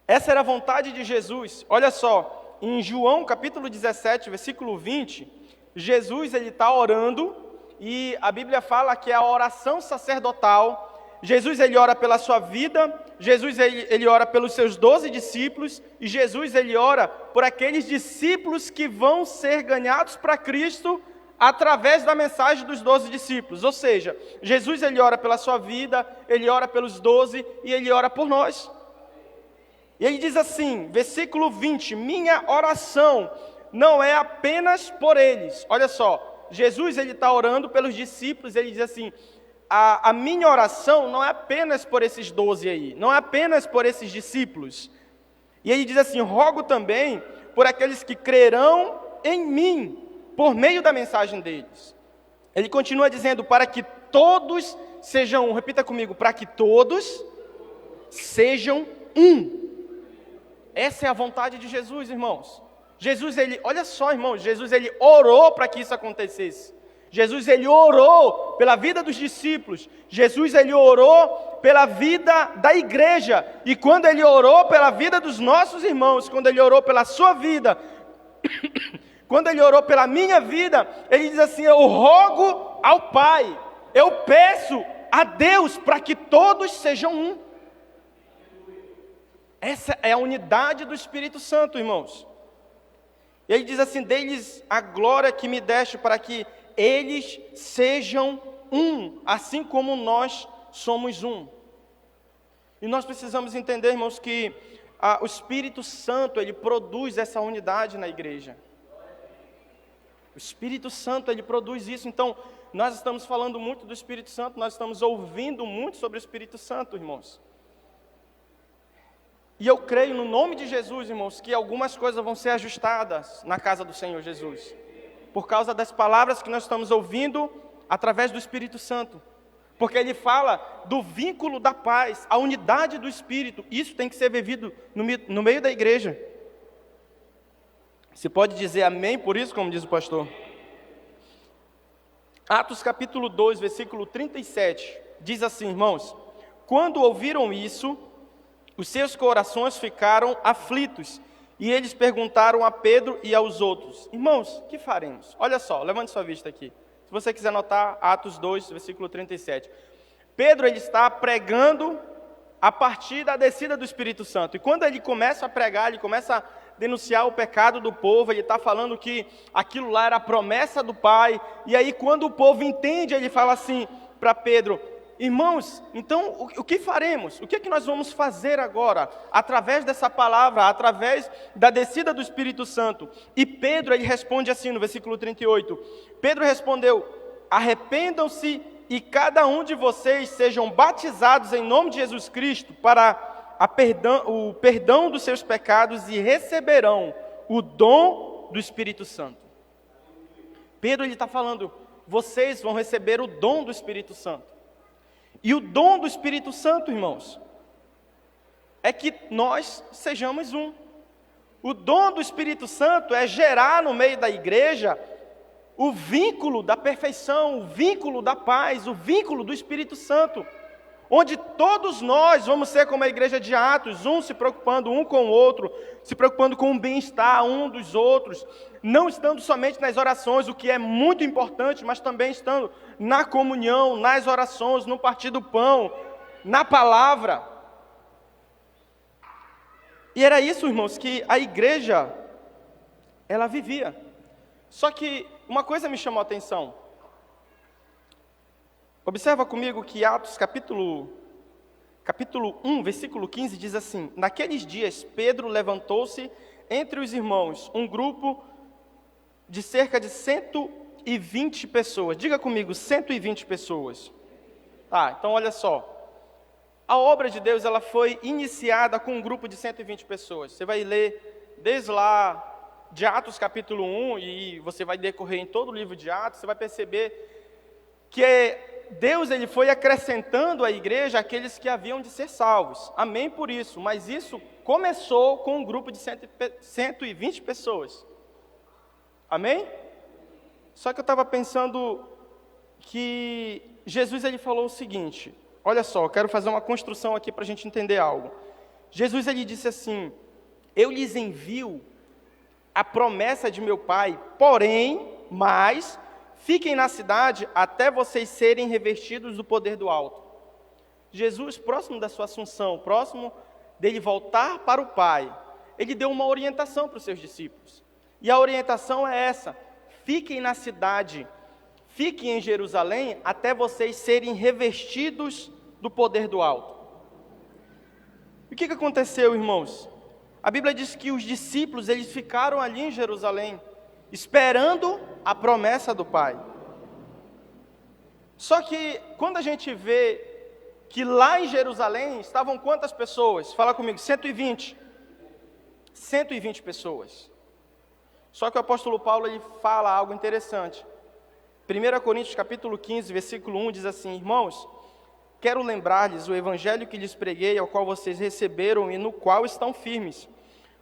Essa era a vontade de Jesus. Olha só, em João capítulo 17, versículo 20, Jesus ele está orando, e a Bíblia fala que é a oração sacerdotal. Jesus ele ora pela sua vida, Jesus ele ora pelos seus 12 discípulos, e Jesus ele ora por aqueles discípulos que vão ser ganhados para Cristo através da mensagem dos 12 discípulos. Ou seja, Jesus ele ora pela sua vida, ele ora pelos 12 e ele ora por nós. E ele diz assim, versículo 20, minha oração não é apenas por eles. Olha só, Jesus ele está orando pelos discípulos, ele diz assim, a minha oração não é apenas por esses 12 aí, não é apenas por esses discípulos. E ele diz assim, rogo também por aqueles que crerão em mim, por meio da mensagem deles. Ele continua dizendo, para que todos sejam um. Repita comigo, para que todos sejam um. Essa é a vontade de Jesus, irmãos. Jesus, ele, olha só, irmãos, Jesus, ele orou para que isso acontecesse. Jesus, ele orou pela vida dos discípulos. Jesus, ele orou pela vida da igreja. E quando ele orou pela vida dos nossos irmãos, quando ele orou pela sua vida, quando ele orou pela minha vida, ele diz assim, eu rogo ao Pai, eu peço a Deus para que todos sejam um. Essa é a unidade do Espírito Santo, irmãos. Ele diz assim, deles a glória que me deste para que eles sejam um, assim como nós somos um. E nós precisamos entender, irmãos, que o Espírito Santo, ele produz essa unidade na igreja. O Espírito Santo, ele produz isso. Então, nós estamos falando muito do Espírito Santo, nós estamos ouvindo muito sobre o Espírito Santo, irmãos. E eu creio, no nome de Jesus, irmãos, que algumas coisas vão ser ajustadas na casa do Senhor Jesus, por causa das palavras que nós estamos ouvindo através do Espírito Santo. Porque ele fala do vínculo da paz, a unidade do Espírito. Isso tem que ser vivido no meio da igreja. Você pode dizer amém por isso, como diz o pastor? Atos capítulo 2, versículo 37, diz assim, irmãos: quando ouviram isso, os seus corações ficaram aflitos, e eles perguntaram a Pedro e aos outros: irmãos, que faremos? Olha só, levante sua vista aqui. Se você quiser anotar, Atos 2, versículo 37. Pedro, ele está pregando a partir da descida do Espírito Santo. E quando ele começa a pregar, ele começa a denunciar o pecado do povo, ele está falando que aquilo lá era a promessa do Pai. E aí, quando o povo entende, ele fala assim para Pedro: irmãos, então o que faremos? O que é que nós vamos fazer agora? Através dessa palavra, através da descida do Espírito Santo. E Pedro, ele responde assim no versículo 38. Pedro respondeu: arrependam-se e cada um de vocês sejam batizados em nome de Jesus Cristo para o perdão dos seus pecados e receberão o dom do Espírito Santo. Pedro, ele está falando, vocês vão receber o dom do Espírito Santo. E o dom do Espírito Santo, irmãos, é que nós sejamos um. O dom do Espírito Santo é gerar no meio da igreja o vínculo da perfeição, o vínculo da paz, o vínculo do Espírito Santo, onde todos nós vamos ser como a igreja de Atos, um se preocupando um com o outro, se preocupando com o bem-estar um dos outros, não estando somente nas orações, o que é muito importante, mas também estando na comunhão, nas orações, no partir do pão, na palavra. E era isso, irmãos, que a igreja, ela vivia. Só que uma coisa me chamou a atenção. Observa comigo que Atos capítulo 1, versículo 15, diz assim: naqueles dias Pedro levantou-se entre os irmãos, um grupo de cerca de 120 pessoas. Diga comigo, 120 pessoas. Tá, então olha só. A obra de Deus, ela foi iniciada com um grupo de 120 pessoas. Você vai ler desde lá de Atos capítulo 1, e você vai decorrer em todo o livro de Atos, você vai perceber que Deus, ele foi acrescentando à igreja aqueles que haviam de ser salvos. Amém por isso, mas isso começou com um grupo de 120 pessoas. Amém? Só que eu estava pensando que Jesus, ele falou o seguinte, olha só, eu quero fazer uma construção aqui para a gente entender algo. Jesus, ele disse assim: eu lhes envio a promessa de meu Pai, porém, mas fiquem na cidade até vocês serem revestidos do poder do alto. Jesus, próximo da sua assunção, próximo dele voltar para o Pai, ele deu uma orientação para os seus discípulos. E a orientação é essa: fiquem na cidade, fiquem em Jerusalém até vocês serem revestidos do poder do alto. E o que aconteceu, irmãos? A Bíblia diz que os discípulos, eles ficaram ali em Jerusalém, esperando a promessa do Pai. Só que, quando a gente vê que lá em Jerusalém estavam quantas pessoas? Fala comigo, 120. 120 pessoas. Só que o apóstolo Paulo, ele fala algo interessante. 1 Coríntios capítulo 15, versículo 1 diz assim: irmãos, quero lembrar-lhes o evangelho que lhes preguei, ao qual vocês receberam e no qual estão firmes.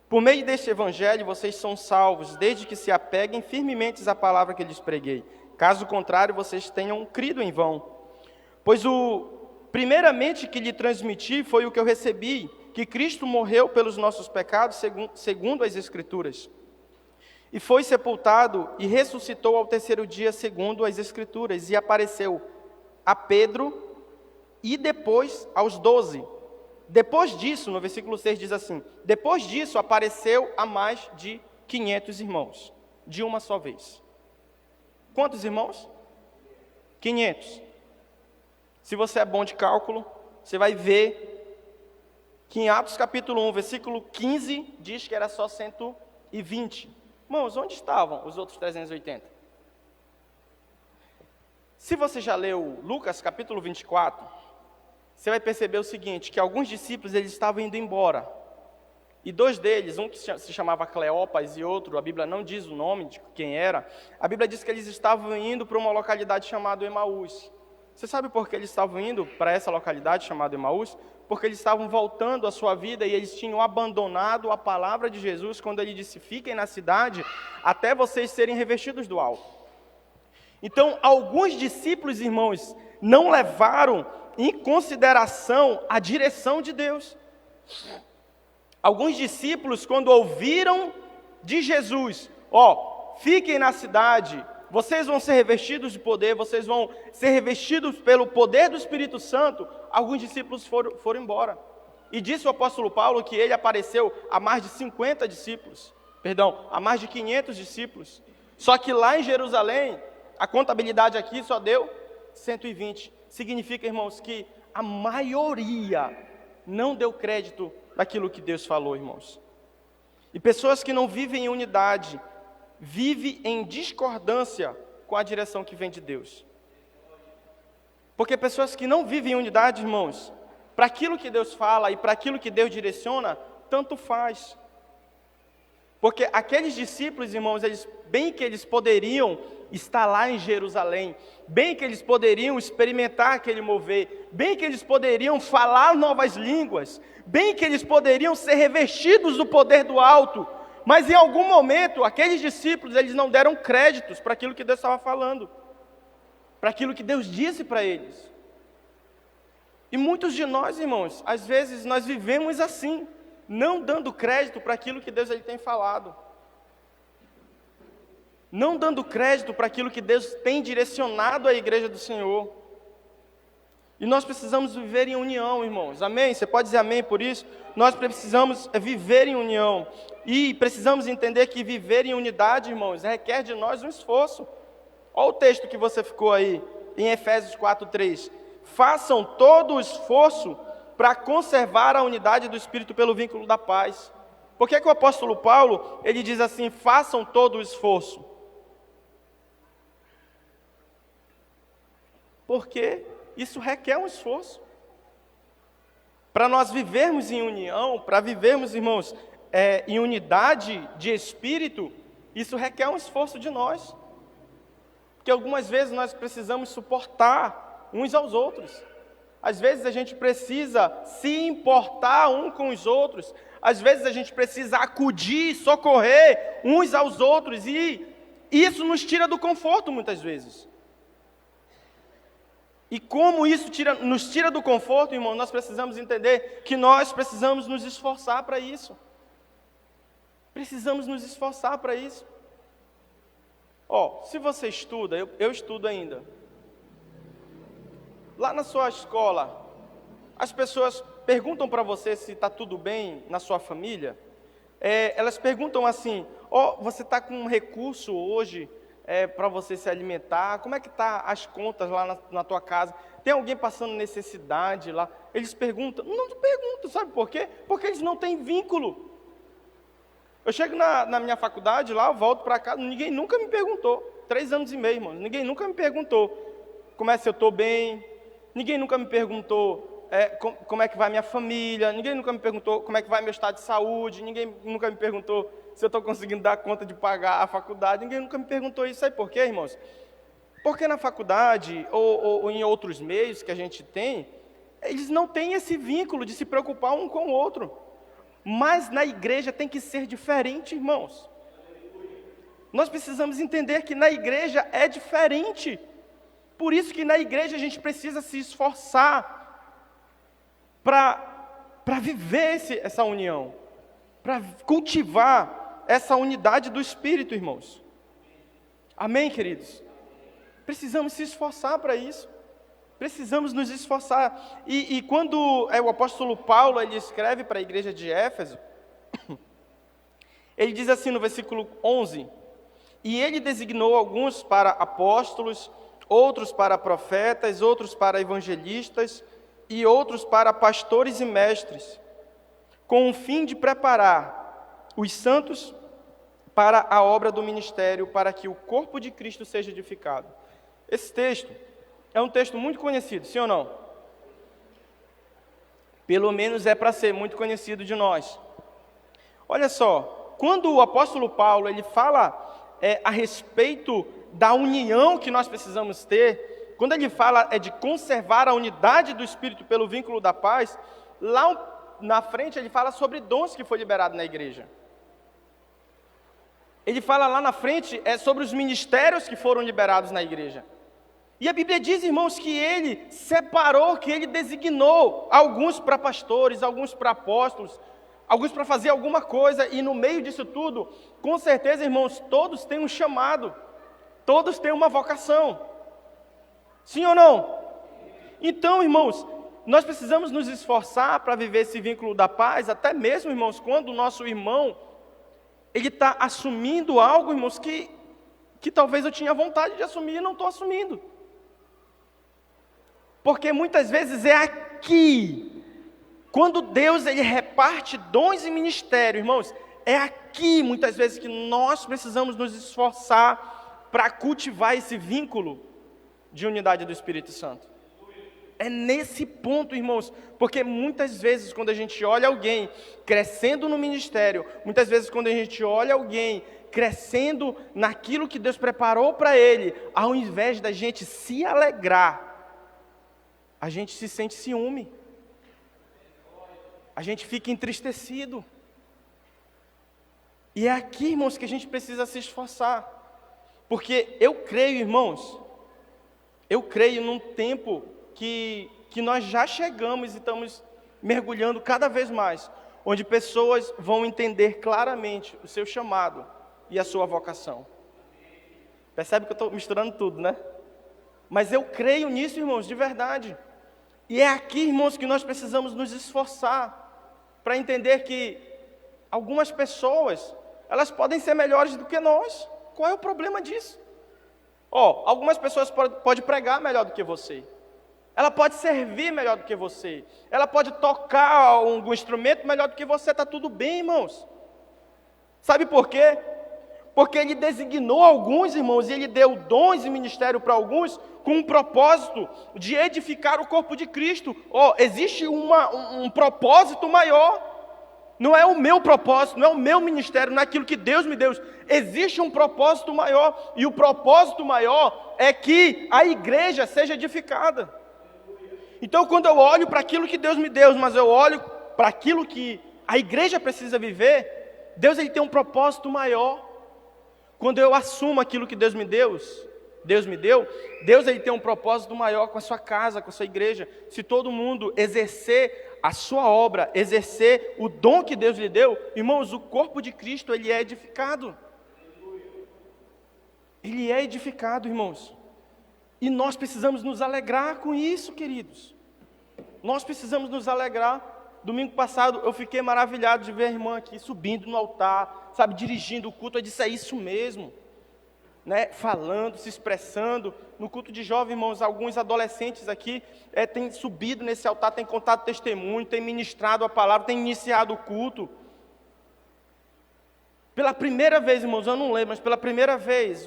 Por meio deste evangelho vocês são salvos, desde que se apeguem firmemente à palavra que lhes preguei. Caso contrário, vocês tenham crido em vão. Pois primeiramente que lhe transmiti foi o que eu recebi, que Cristo morreu pelos nossos pecados, segundo as Escrituras. E foi sepultado e ressuscitou ao terceiro dia, segundo as Escrituras, e apareceu a Pedro e depois aos 12. Depois disso, no versículo 6 diz assim: depois disso apareceu a mais de 500 irmãos, de uma só vez. Quantos irmãos? 500. Se você é bom de cálculo, você vai ver que em Atos capítulo 1, versículo 15, diz que era só 120. Irmãos, onde estavam os outros 380? Se você já leu Lucas capítulo 24, você vai perceber o seguinte, que alguns discípulos eles estavam indo embora. E dois deles, um que se chamava Cleopas e outro, a Bíblia não diz o nome de quem era, a Bíblia diz que eles estavam indo para uma localidade chamada Emaús. Você sabe por que eles estavam indo para essa localidade chamada Emaús? Porque eles estavam voltando à sua vida e eles tinham abandonado a palavra de Jesus quando ele disse, fiquem na cidade até vocês serem revestidos do alto. Então, alguns discípulos, irmãos, não levaram em consideração a direção de Deus. Alguns discípulos, quando ouviram de Jesus, fiquem na cidade, vocês vão ser revestidos de poder, vocês vão ser revestidos pelo poder do Espírito Santo, alguns discípulos foram embora. E disse o apóstolo Paulo que ele apareceu a mais de 50 discípulos, a mais de 500 discípulos. Só que lá em Jerusalém, a contabilidade aqui só deu 120. Significa, irmãos, que a maioria não deu crédito daquilo que Deus falou, irmãos. E pessoas que não vivem em unidade, vivem em discordância com a direção que vem de Deus. Porque pessoas que não vivem em unidade, irmãos, para aquilo que Deus fala e para aquilo que Deus direciona, tanto faz. Porque aqueles discípulos, irmãos, bem que eles poderiam estar lá em Jerusalém, bem que eles poderiam experimentar aquele mover, bem que eles poderiam falar novas línguas, bem que eles poderiam ser revestidos do poder do alto, mas em algum momento, aqueles discípulos, eles não deram créditos para aquilo que Deus estava falando, para aquilo que Deus disse para eles. E muitos de nós, irmãos, às vezes nós vivemos assim, não dando crédito para aquilo que Deus ele tem falado. Não dando crédito para aquilo que Deus tem direcionado à igreja do Senhor. E nós precisamos viver em união, irmãos. Amém? Você pode dizer amém por isso? Nós precisamos viver em união. E precisamos entender que viver em unidade, irmãos, requer de nós um esforço. Olha o texto que você ficou aí, em Efésios 4:3. Façam todo o esforço para conservar a unidade do Espírito pelo vínculo da paz. Por que o apóstolo Paulo, ele diz assim, façam todo o esforço? Porque isso requer um esforço. Para nós vivermos em união, para vivermos, irmãos, em unidade de espírito, isso requer um esforço de nós. Porque algumas vezes nós precisamos suportar uns aos outros. Às vezes a gente precisa se importar um com os outros. Às vezes a gente precisa acudir, socorrer uns aos outros. E isso nos tira do conforto muitas vezes. E como isso nos tira do conforto, irmão, nós precisamos entender que nós precisamos nos esforçar para isso. Precisamos nos esforçar para isso. Se você estuda, eu estudo ainda. Lá na sua escola, as pessoas perguntam para você se está tudo bem na sua família. Elas perguntam assim, você está com um recurso hoje para você se alimentar? Como é que está as contas lá na tua casa? Tem alguém passando necessidade lá? Eles perguntam. Não perguntam, sabe por quê? Porque eles não têm vínculo. Eu chego na minha faculdade lá, eu volto para casa, ninguém nunca me perguntou. 3 anos e meio, irmão, ninguém nunca me perguntou como é se eu estou bem. Ninguém nunca me perguntou como é que vai minha família. Ninguém nunca me perguntou como é que vai meu estado de saúde. Ninguém nunca me perguntou se eu estou conseguindo dar conta de pagar a faculdade. Ninguém nunca me perguntou isso. Sabe por quê, irmãos? Porque na faculdade ou em outros meios que a gente tem, eles não têm esse vínculo de se preocupar um com o outro. Mas na igreja tem que ser diferente, irmãos. Nós precisamos entender que na igreja é diferente. Por isso que na igreja a gente precisa se esforçar para viver essa união, para cultivar essa unidade do Espírito, irmãos. Amém, queridos? Precisamos se esforçar para isso. Precisamos nos esforçar. E quando o apóstolo Paulo ele escreve para a igreja de Éfeso, ele diz assim no versículo 11, e ele designou alguns para apóstolos, outros para profetas, outros para evangelistas e outros para pastores e mestres, com o fim de preparar os santos para a obra do ministério, para que o corpo de Cristo seja edificado. Esse texto é um texto muito conhecido, sim ou não? Pelo menos é para ser muito conhecido de nós. Olha só, quando o apóstolo Paulo ele fala a respeito da união que nós precisamos ter, quando ele fala de conservar a unidade do Espírito pelo vínculo da paz, lá na frente ele fala sobre dons que foi liberado na igreja. Ele fala lá na frente sobre os ministérios que foram liberados na igreja. E a Bíblia diz, irmãos, que ele separou, que ele designou alguns para pastores, alguns para apóstolos, alguns para fazer alguma coisa, e no meio disso tudo, com certeza, irmãos, todos têm um chamado, todos têm uma vocação. Sim ou não? Então, irmãos, nós precisamos nos esforçar para viver esse vínculo da paz, até mesmo, irmãos, quando o nosso irmão, ele está assumindo algo, irmãos, que talvez eu tinha vontade de assumir e não estou assumindo. Porque muitas vezes é aqui, quando Deus ele reparte dons e ministério, irmãos, é aqui muitas vezes que nós precisamos nos esforçar para cultivar esse vínculo de unidade do Espírito Santo. É nesse ponto, irmãos, porque muitas vezes quando a gente olha alguém crescendo no ministério, muitas vezes quando a gente olha alguém crescendo naquilo que Deus preparou para ele, ao invés da gente se alegrar, a gente se sente ciúme. A gente fica entristecido. E é aqui, irmãos, que a gente precisa se esforçar. Porque eu creio, irmãos, eu creio num tempo que nós já chegamos e estamos mergulhando cada vez mais, onde pessoas vão entender claramente o seu chamado e a sua vocação. Percebe que eu estou misturando tudo, né? Mas eu creio nisso, irmãos, de verdade. E é aqui, irmãos, que nós precisamos nos esforçar para entender que algumas pessoas, elas podem ser melhores do que nós. Qual é o problema disso? Algumas pessoas podem pregar melhor do que você. Ela pode servir melhor do que você. Ela pode tocar algum instrumento melhor do que você. Está tudo bem, irmãos. Sabe por quê? Porque ele designou alguns, irmãos, e ele deu dons e ministério para alguns, com um propósito de edificar o corpo de Cristo. Existe um propósito maior. Não é o meu propósito, não é o meu ministério, não é aquilo que Deus me deu. Existe um propósito maior, e o propósito maior é que a igreja seja edificada. Então, quando eu olho para aquilo que Deus me deu, mas eu olho para aquilo que a igreja precisa viver, Deus ele tem um propósito maior. Quando eu assumo aquilo que Deus me deu, Deus ele tem um propósito maior com a sua casa, com a sua igreja. Se todo mundo exercer a sua obra, exercer o dom que Deus lhe deu, irmãos, o corpo de Cristo, ele é edificado. Ele é edificado, irmãos. E nós precisamos nos alegrar com isso, queridos. Nós precisamos nos alegrar. Domingo passado eu fiquei maravilhado de ver a irmã aqui subindo no altar, sabe, dirigindo o culto. Eu disse, é isso mesmo, né? Falando, se expressando. No culto de jovens, irmãos, alguns adolescentes aqui têm subido nesse altar, têm contado testemunho, têm ministrado a palavra, têm iniciado o culto. Pela primeira vez, irmãos, eu não lembro, mas pela primeira vez,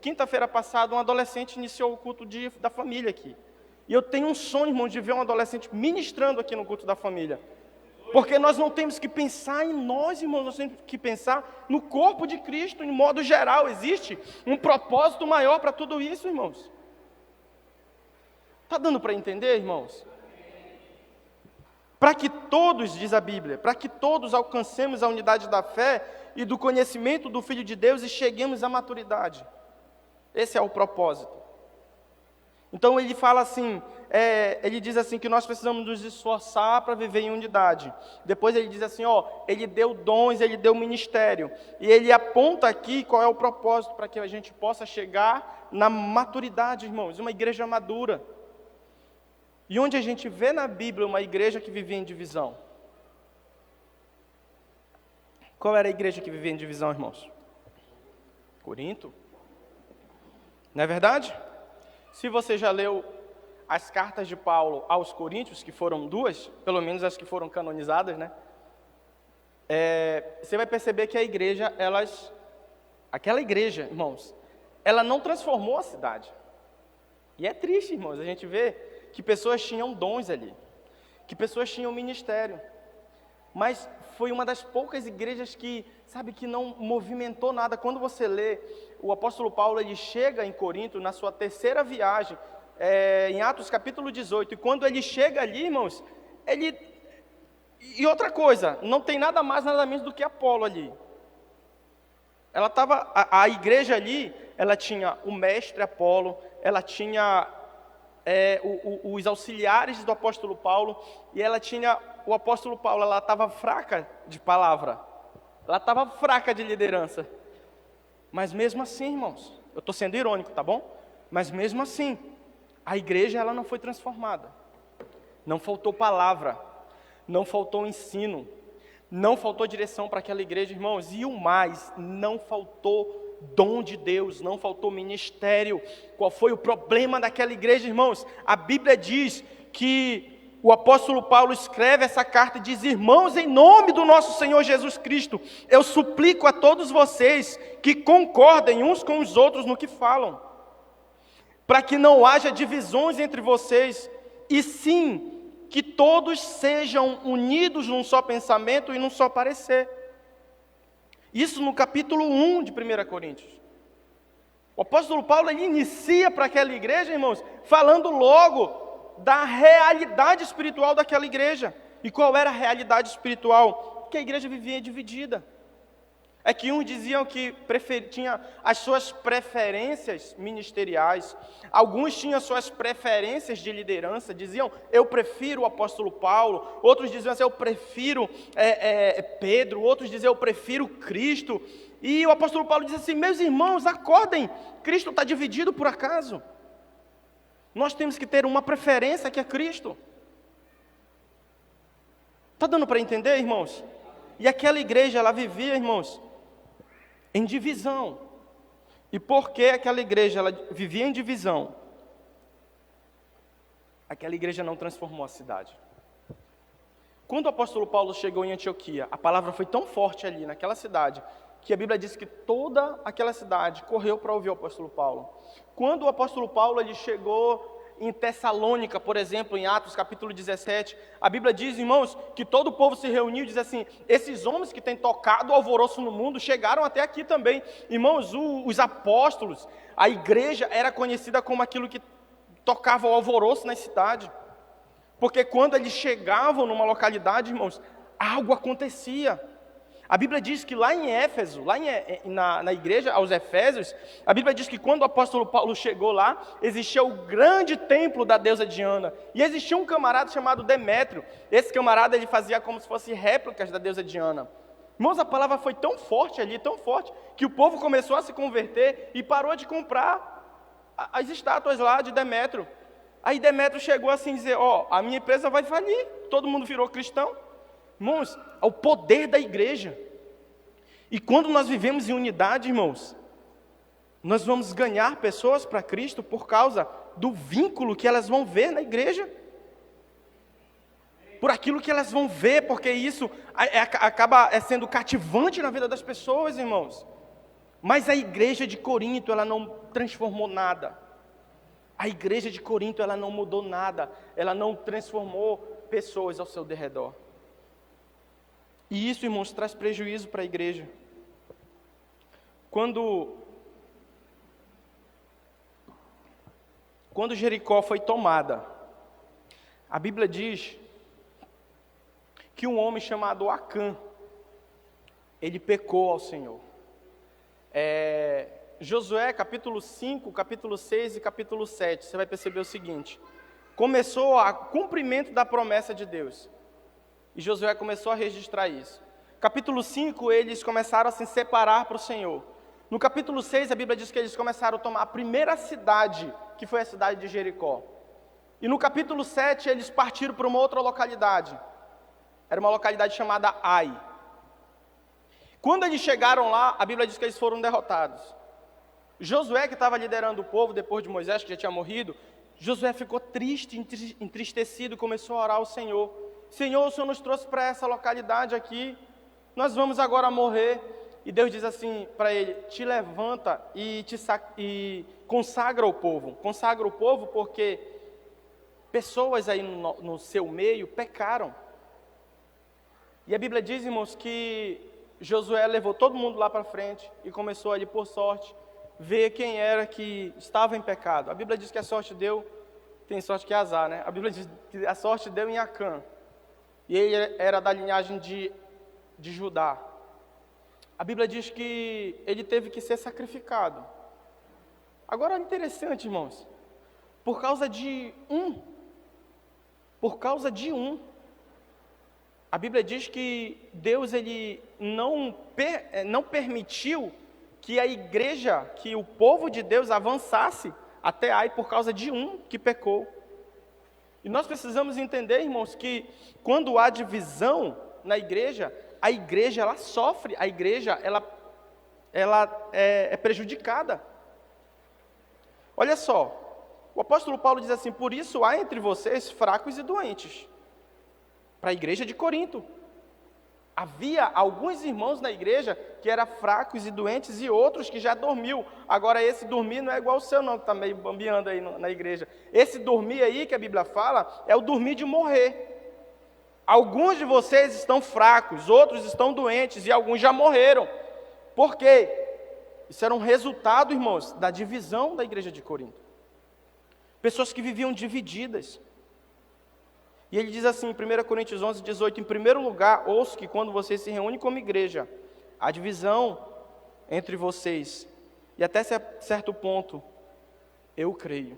quinta-feira passada, um adolescente iniciou o culto da família aqui. E eu tenho um sonho, irmãos, de ver um adolescente ministrando aqui no culto da família. Porque nós não temos que pensar em nós, irmãos, nós temos que pensar no corpo de Cristo, em modo geral. Existe um propósito maior para tudo isso, irmãos. Está dando para entender, irmãos? Para que todos, diz a Bíblia, para que todos alcancemos a unidade da fé e do conhecimento do Filho de Deus e cheguemos à maturidade. Esse é o propósito. Então ele fala assim, ele diz assim que nós precisamos nos esforçar para viver em unidade. Depois ele diz assim, ele deu dons, ele deu ministério. E ele aponta aqui qual é o propósito para que a gente possa chegar na maturidade, irmãos, uma igreja madura. E onde a gente vê na Bíblia uma igreja que vivia em divisão? Qual era a igreja que vivia em divisão, irmãos? Corinto? Não é verdade? Se você já leu as cartas de Paulo aos Coríntios, que foram 2, pelo menos as que foram canonizadas, né? Você vai perceber que a igreja, aquela igreja, irmãos, ela não transformou a cidade. E é triste, irmãos, a gente vê que pessoas tinham dons ali, que pessoas tinham ministério, mas foi uma das poucas igrejas que, sabe, que não movimentou nada. Quando você lê, o apóstolo Paulo, ele chega em Corinto na sua terceira viagem, em Atos capítulo 18, e quando ele chega ali, irmãos, e outra coisa, não tem nada mais, nada menos do que Apolo ali. A igreja ali, ela tinha o mestre Apolo, ela tinha os auxiliares do apóstolo Paulo, e ela tinha o apóstolo Paulo. Ela estava fraca de palavra, ela estava fraca de liderança, mas mesmo assim, irmãos, eu estou sendo irônico, tá bom? Mas mesmo assim, a igreja, ela não foi transformada, não faltou palavra, não faltou ensino, não faltou direção para aquela igreja, irmãos, e o mais, não faltou dom de Deus, não faltou ministério. Qual foi o problema daquela igreja, irmãos? A Bíblia diz que o apóstolo Paulo escreve essa carta e diz: irmãos, em nome do nosso Senhor Jesus Cristo, eu suplico a todos vocês que concordem uns com os outros no que falam, para que não haja divisões entre vocês, e sim, que todos sejam unidos num só pensamento e num só parecer. Isso no capítulo 1 de 1 Coríntios. O apóstolo Paulo, ele inicia para aquela igreja, irmãos, falando logo da realidade espiritual daquela igreja. E qual era a realidade espiritual? Que a igreja vivia dividida. É que uns diziam que tinha as suas preferências ministeriais, alguns tinham suas preferências de liderança, diziam: eu prefiro o apóstolo Paulo, outros diziam assim: eu prefiro Pedro, outros diziam: eu prefiro Cristo. E o apóstolo Paulo diz assim: meus irmãos, acordem, Cristo está dividido por acaso? Nós temos que ter uma preferência que é Cristo. Está dando para entender, irmãos? E aquela igreja, ela vivia, irmãos, em divisão. E porque aquela igreja, ela vivia em divisão, aquela igreja não transformou a cidade. Quando o apóstolo Paulo chegou em Antioquia, a palavra foi tão forte ali naquela cidade, que a Bíblia diz que toda aquela cidade correu para ouvir o apóstolo Paulo. Quando o apóstolo Paulo, ele chegou em Tessalônica, por exemplo, em Atos capítulo 17, a Bíblia diz, irmãos, que todo o povo se reuniu e diz assim: esses homens que têm tocado o alvoroço no mundo chegaram até aqui também. Irmãos, os apóstolos, a igreja era conhecida como aquilo que tocava o alvoroço na cidade, porque quando eles chegavam numa localidade, irmãos, algo acontecia. A Bíblia diz que lá em Éfeso, na igreja aos Efésios, a Bíblia diz que quando o apóstolo Paulo chegou lá, existia o grande templo da deusa Diana, e existia um camarada chamado Demétrio. Esse camarada, ele fazia como se fossem réplicas da deusa Diana. Irmãos, a palavra foi tão forte ali, tão forte, que o povo começou a se converter e parou de comprar as estátuas lá de Demétrio. Aí Demétrio chegou assim a dizer: a minha empresa vai falir, todo mundo virou cristão. Irmãos, ao poder da igreja. E quando nós vivemos em unidade, irmãos, nós vamos ganhar pessoas para Cristo por causa do vínculo que elas vão ver na igreja, por aquilo que elas vão ver, porque isso acaba sendo cativante na vida das pessoas, irmãos. Mas a igreja de Corinto, ela não transformou nada. A igreja de Corinto, ela não mudou nada, ela não transformou pessoas ao seu derredor. E isso, irmãos, traz prejuízo para a igreja. Quando Jericó foi tomada, a Bíblia diz que um homem chamado Acã, ele pecou ao Senhor. Josué, capítulo 5, capítulo 6 e capítulo 7, você vai perceber o seguinte: começou o cumprimento da promessa de Deus. E Josué começou a registrar isso. Capítulo 5, eles começaram a se separar para o Senhor. No capítulo 6, a Bíblia diz que eles começaram a tomar a primeira cidade, que foi a cidade de Jericó. E no capítulo 7, eles partiram para uma outra localidade. Era uma localidade chamada Ai. Quando eles chegaram lá, a Bíblia diz que eles foram derrotados. Josué, que estava liderando o povo depois de Moisés, que já tinha morrido, Josué ficou triste, entristecido, começou a orar ao Senhor. Senhor, o Senhor nos trouxe para essa localidade aqui, nós vamos agora morrer. E Deus diz assim para ele, te levanta e consagra o povo. Consagra o povo porque pessoas aí no seu meio pecaram. E a Bíblia diz, irmãos, que Josué levou todo mundo lá para frente e começou ali, por sorte, ver quem era que estava em pecado. A Bíblia diz que a sorte deu, tem sorte que é azar, né? A Bíblia diz que a sorte deu em Acã. E ele era da linhagem de Judá. A Bíblia diz que ele teve que ser sacrificado. Agora é interessante, irmãos, por causa de um, a Bíblia diz que Deus ele não permitiu que a igreja, que o povo de Deus avançasse até Ai por causa de um que pecou. E nós precisamos entender, irmãos, que quando há divisão na igreja, a igreja ela sofre, a igreja ela é prejudicada. Olha só, o apóstolo Paulo diz assim, por isso há entre vocês fracos e doentes. Para a igreja de Corinto. Havia alguns irmãos na igreja que eram fracos e doentes e outros que já dormiu. Agora esse dormir não é igual o seu não, que está meio bambeando aí na igreja. Esse dormir aí que a Bíblia fala é o dormir de morrer. Alguns de vocês estão fracos, outros estão doentes e alguns já morreram. Por quê? Isso era um resultado, irmãos, da divisão da igreja de Corinto. Pessoas que viviam divididas. E ele diz assim, em 1 Coríntios 11, 18, em primeiro lugar, ouço que quando vocês se reúnem como igreja, há divisão entre vocês. E até certo ponto, eu creio.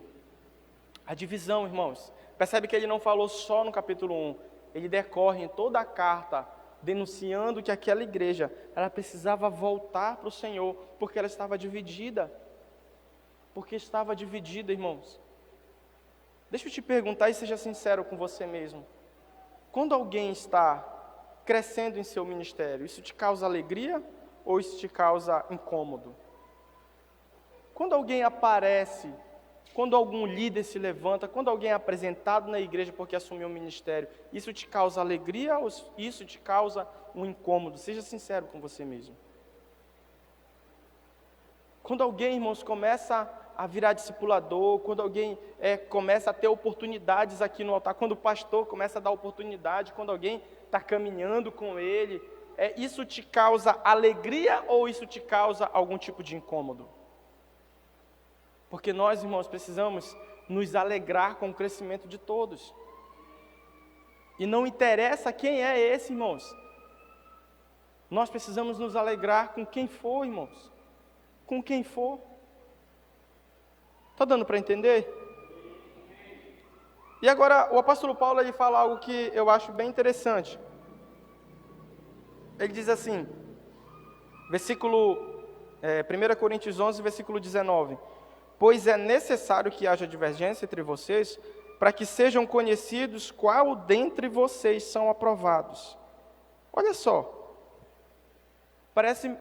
A divisão, irmãos, percebe que ele não falou só no capítulo 1, ele decorre em toda a carta, denunciando que aquela igreja, ela precisava voltar para o Senhor, porque ela estava dividida. Porque estava dividida, irmãos. Deixa eu te perguntar e seja sincero com você mesmo. Quando alguém está crescendo em seu ministério, isso te causa alegria ou isso te causa incômodo? Quando alguém aparece, quando algum líder se levanta, quando alguém é apresentado na igreja porque assumiu o ministério, isso te causa alegria ou isso te causa um incômodo? Seja sincero com você mesmo. Quando alguém, irmãos, começa a virar discipulador, quando alguém começa a ter oportunidades aqui no altar, quando o pastor começa a dar oportunidade, quando alguém está caminhando com ele, isso te causa alegria ou isso te causa algum tipo de incômodo? Porque nós, irmãos, precisamos nos alegrar com o crescimento de todos. E não interessa quem é esse, irmãos. Nós precisamos nos alegrar com quem for, irmãos. Com quem for. Está dando para entender? E agora, o apóstolo Paulo ele fala algo que eu acho bem interessante. Ele diz assim, 1 Coríntios 11, versículo 19. Pois é necessário que haja divergência entre vocês, para que sejam conhecidos qual dentre vocês são aprovados. Olha só, parece...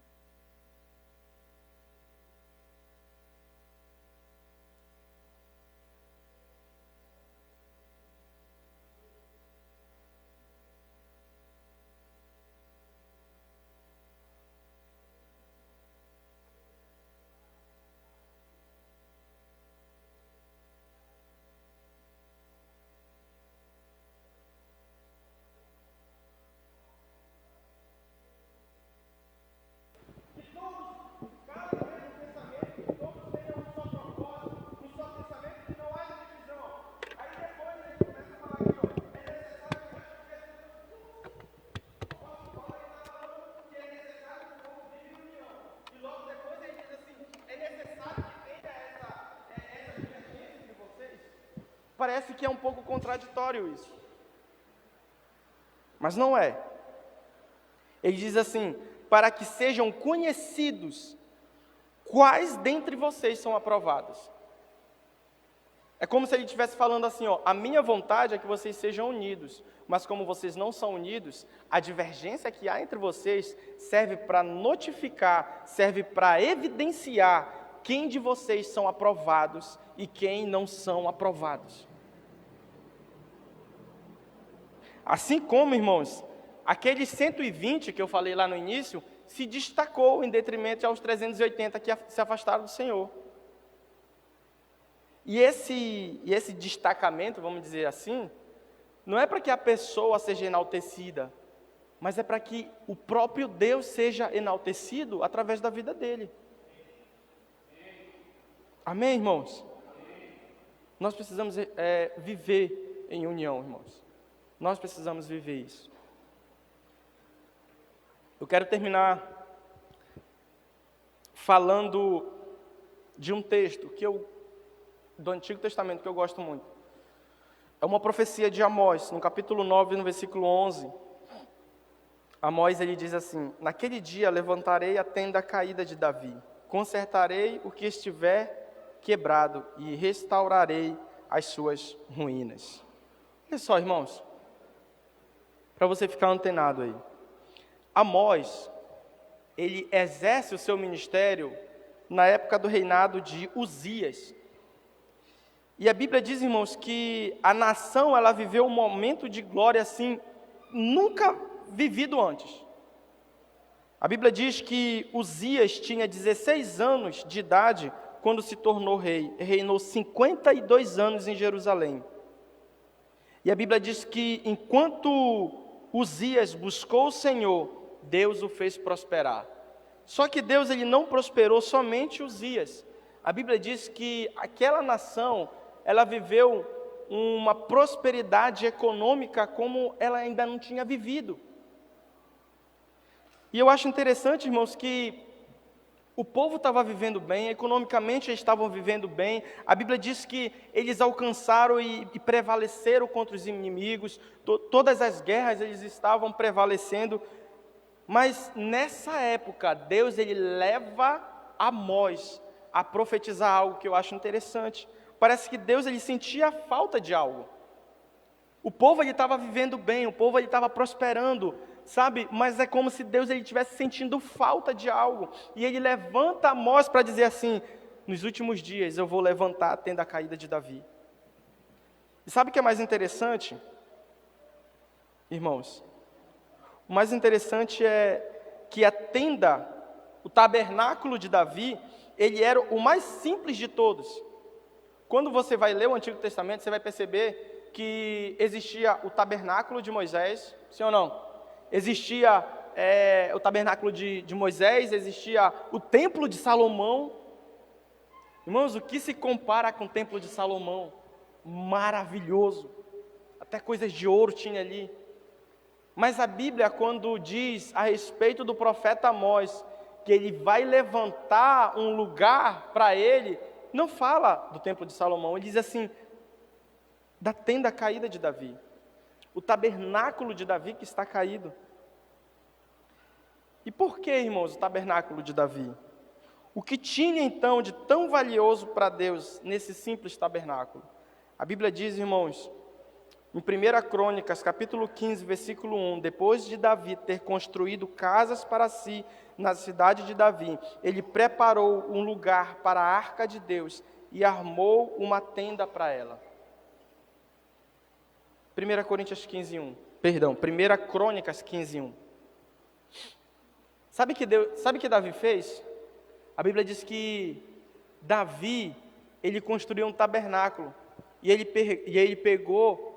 Parece que é um pouco contraditório isso. Mas não é. Ele diz assim, para que sejam conhecidos quais dentre vocês são aprovados. É como se ele estivesse falando assim, a minha vontade é que vocês sejam unidos, mas como vocês não são unidos, a divergência que há entre vocês serve para notificar, serve para evidenciar quem de vocês são aprovados e quem não são aprovados. Assim como, irmãos, aqueles 120 que eu falei lá no início, se destacou em detrimento aos 380 que se afastaram do Senhor. E esse destacamento, vamos dizer assim, não é para que a pessoa seja enaltecida, mas é para que o próprio Deus seja enaltecido através da vida dele. Amém, irmãos? Nós precisamos viver em união, irmãos. Nós precisamos viver isso. Eu quero terminar falando de um texto do Antigo Testamento que eu gosto muito. É uma profecia de Amós, no capítulo 9, no versículo 11. Amós, ele diz assim: naquele dia levantarei a tenda caída de Davi, consertarei o que estiver quebrado e restaurarei as suas ruínas. Olha só, irmãos, para você ficar antenado aí. Amós, ele exerce o seu ministério na época do reinado de Uzias. E a Bíblia diz, irmãos, que a nação, ela viveu um momento de glória assim, nunca vivido antes. A Bíblia diz que Uzias tinha 16 anos de idade quando se tornou rei. Reinou 52 anos em Jerusalém. E a Bíblia diz que enquanto Uzias buscou o Senhor, Deus o fez prosperar. Só que Deus, ele não prosperou somente Uzias. A Bíblia diz que aquela nação, ela viveu uma prosperidade econômica como ela ainda não tinha vivido. E eu acho interessante, irmãos, que o povo estava vivendo bem, economicamente eles estavam vivendo bem. A Bíblia diz que eles alcançaram e prevaleceram contra os inimigos. Todas as guerras eles estavam prevalecendo. Mas nessa época, Deus, ele leva Amós a profetizar algo que eu acho interessante. Parece que Deus, ele sentia a falta de algo. O povo, ele estava vivendo bem, o povo, ele estava prosperando, sabe? Mas é como se Deus, ele estivesse sentindo falta de algo. E ele levanta Amós para dizer assim: nos últimos dias eu vou levantar a tenda caída de Davi. E sabe o que é mais interessante, irmãos? O mais interessante é que a tenda, o tabernáculo de Davi, ele era o mais simples de todos. Quando você vai ler o Antigo Testamento, você vai perceber que existia o tabernáculo de Moisés, sim ou não? Existia o tabernáculo de Moisés, existia o templo de Salomão. Irmãos, o que se compara com o templo de Salomão? Maravilhoso. Até coisas de ouro tinha ali. Mas a Bíblia, quando diz a respeito do profeta Amós, que ele vai levantar um lugar para ele, não fala do templo de Salomão, ele diz assim, da tenda caída de Davi, o tabernáculo de Davi que está caído. E por que, irmãos, o tabernáculo de Davi? O que tinha então de tão valioso para Deus nesse simples tabernáculo? A Bíblia diz, irmãos, em 1 Crônicas, capítulo 15, versículo 1, depois de Davi ter construído casas para si na cidade de Davi, ele preparou um lugar para a arca de Deus e armou uma tenda para ela. 1 Crônicas 15, 1. Sabe o que Davi fez? A Bíblia diz que Davi, ele construiu um tabernáculo, e ele pegou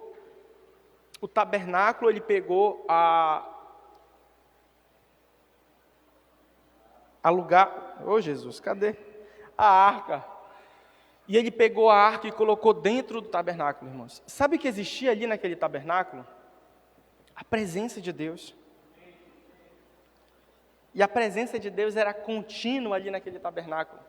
o tabernáculo, ele pegou a lugar, Jesus, cadê? A arca. E ele pegou a arca e colocou dentro do tabernáculo, irmãos. Sabe o que existia ali naquele tabernáculo? A presença de Deus. E a presença de Deus era contínua ali naquele tabernáculo.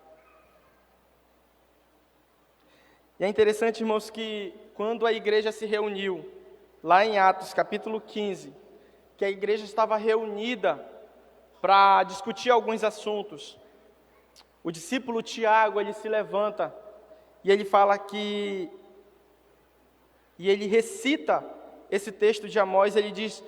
E é interessante, irmãos, que quando a igreja se reuniu, lá em Atos, capítulo 15, que a igreja estava reunida para discutir alguns assuntos. O discípulo Tiago, ele se levanta e ele fala e ele recita esse texto de Amós, ele diz,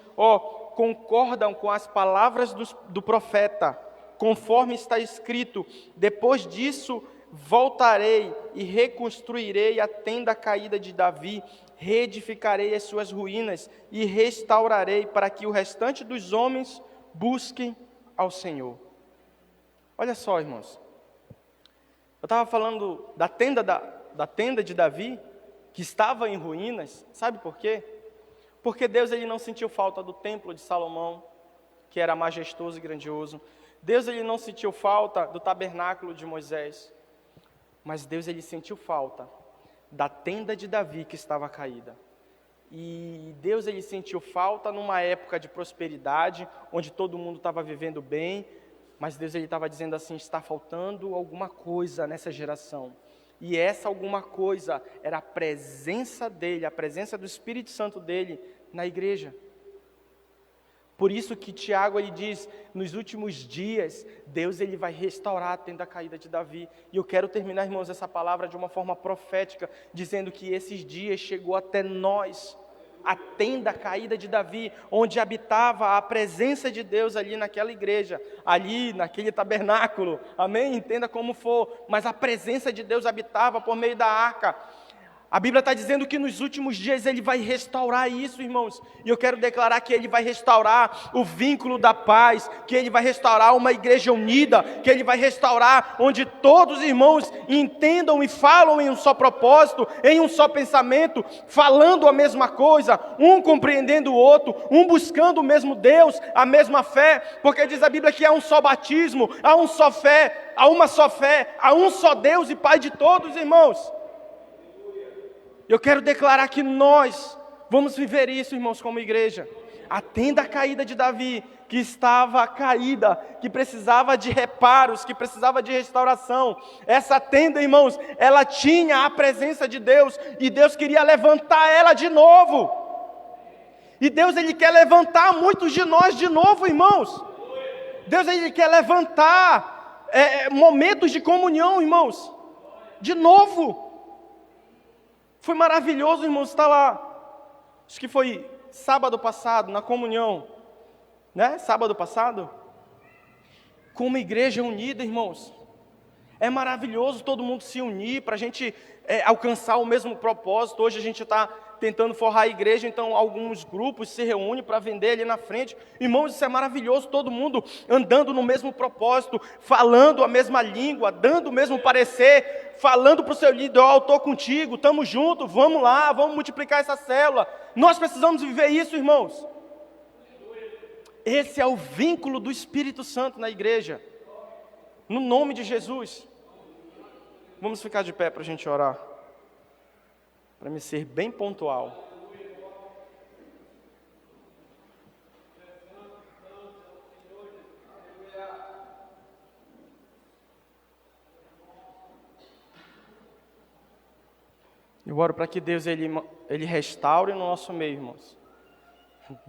concordam com as palavras do profeta, conforme está escrito, depois disso voltarei e reconstruirei a tenda caída de Davi, reedificarei as suas ruínas e restaurarei para que o restante dos homens busquem ao Senhor. Olha só, irmãos. Eu estava falando da tenda de Davi, que estava em ruínas. Sabe por quê? Porque Deus ele não sentiu falta do templo de Salomão, que era majestoso e grandioso. Deus ele não sentiu falta do tabernáculo de Moisés. Mas Deus ele sentiu falta da tenda de Davi que estava caída. E Deus ele sentiu falta numa época de prosperidade, onde todo mundo estava vivendo bem, mas Deus ele estava dizendo assim, está faltando alguma coisa nessa geração. E essa alguma coisa era a presença dele, a presença do Espírito Santo dele na igreja. Por isso que Tiago ele diz, nos últimos dias, Deus ele vai restaurar a tenda caída de Davi. E eu quero terminar, irmãos, essa palavra de uma forma profética, dizendo que esses dias chegou até nós, a tenda caída de Davi, onde habitava a presença de Deus ali naquela igreja, ali naquele tabernáculo, amém? Entenda como for, mas a presença de Deus habitava por meio da arca. A Bíblia está dizendo que nos últimos dias Ele vai restaurar isso, irmãos. E eu quero declarar que Ele vai restaurar o vínculo da paz, que Ele vai restaurar uma igreja unida, que Ele vai restaurar onde todos os irmãos entendam e falam em um só propósito, em um só pensamento, falando a mesma coisa, um compreendendo o outro, um buscando o mesmo Deus, a mesma fé, porque diz a Bíblia que há um só batismo, há uma só fé, há um só Deus e Pai de todos, irmãos. Eu quero declarar que nós vamos viver isso, irmãos, como igreja. A tenda caída de Davi, que estava caída, que precisava de reparos, que precisava de restauração. Essa tenda, irmãos, ela tinha a presença de Deus, e Deus queria levantar ela de novo. E Deus, Ele quer levantar muitos de nós de novo, irmãos. Deus, Ele quer levantar momentos de comunhão, irmãos, de novo. Foi maravilhoso, irmãos, estar lá. Acho que foi sábado passado, na comunhão. Né? Sábado passado. Como igreja unida, irmãos. É maravilhoso todo mundo se unir para a gente alcançar o mesmo propósito. Hoje a gente está tentando forrar a igreja, então alguns grupos se reúnem para vender ali na frente. Irmãos, isso é maravilhoso, todo mundo andando no mesmo propósito, falando a mesma língua, dando o mesmo parecer, falando para o seu líder, eu estou contigo, estamos juntos, vamos lá, vamos multiplicar essa célula. Nós precisamos viver isso, irmãos. Esse é o vínculo do Espírito Santo na igreja, no nome de Jesus. Vamos ficar de pé para a gente orar, para me ser bem pontual. Eu oro para que Deus ele restaure no nosso meio, irmãos.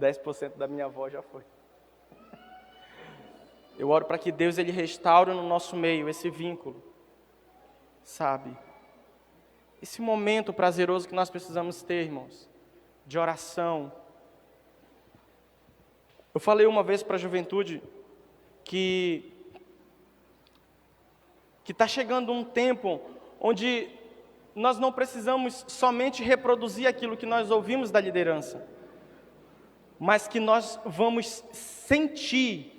10% da minha voz já foi. Eu oro para que Deus ele restaure no nosso meio esse vínculo, sabe? Esse momento prazeroso que nós precisamos ter, irmãos, de oração. Eu falei uma vez para a juventude que está chegando um tempo onde nós não precisamos somente reproduzir aquilo que nós ouvimos da liderança, mas que nós vamos sentir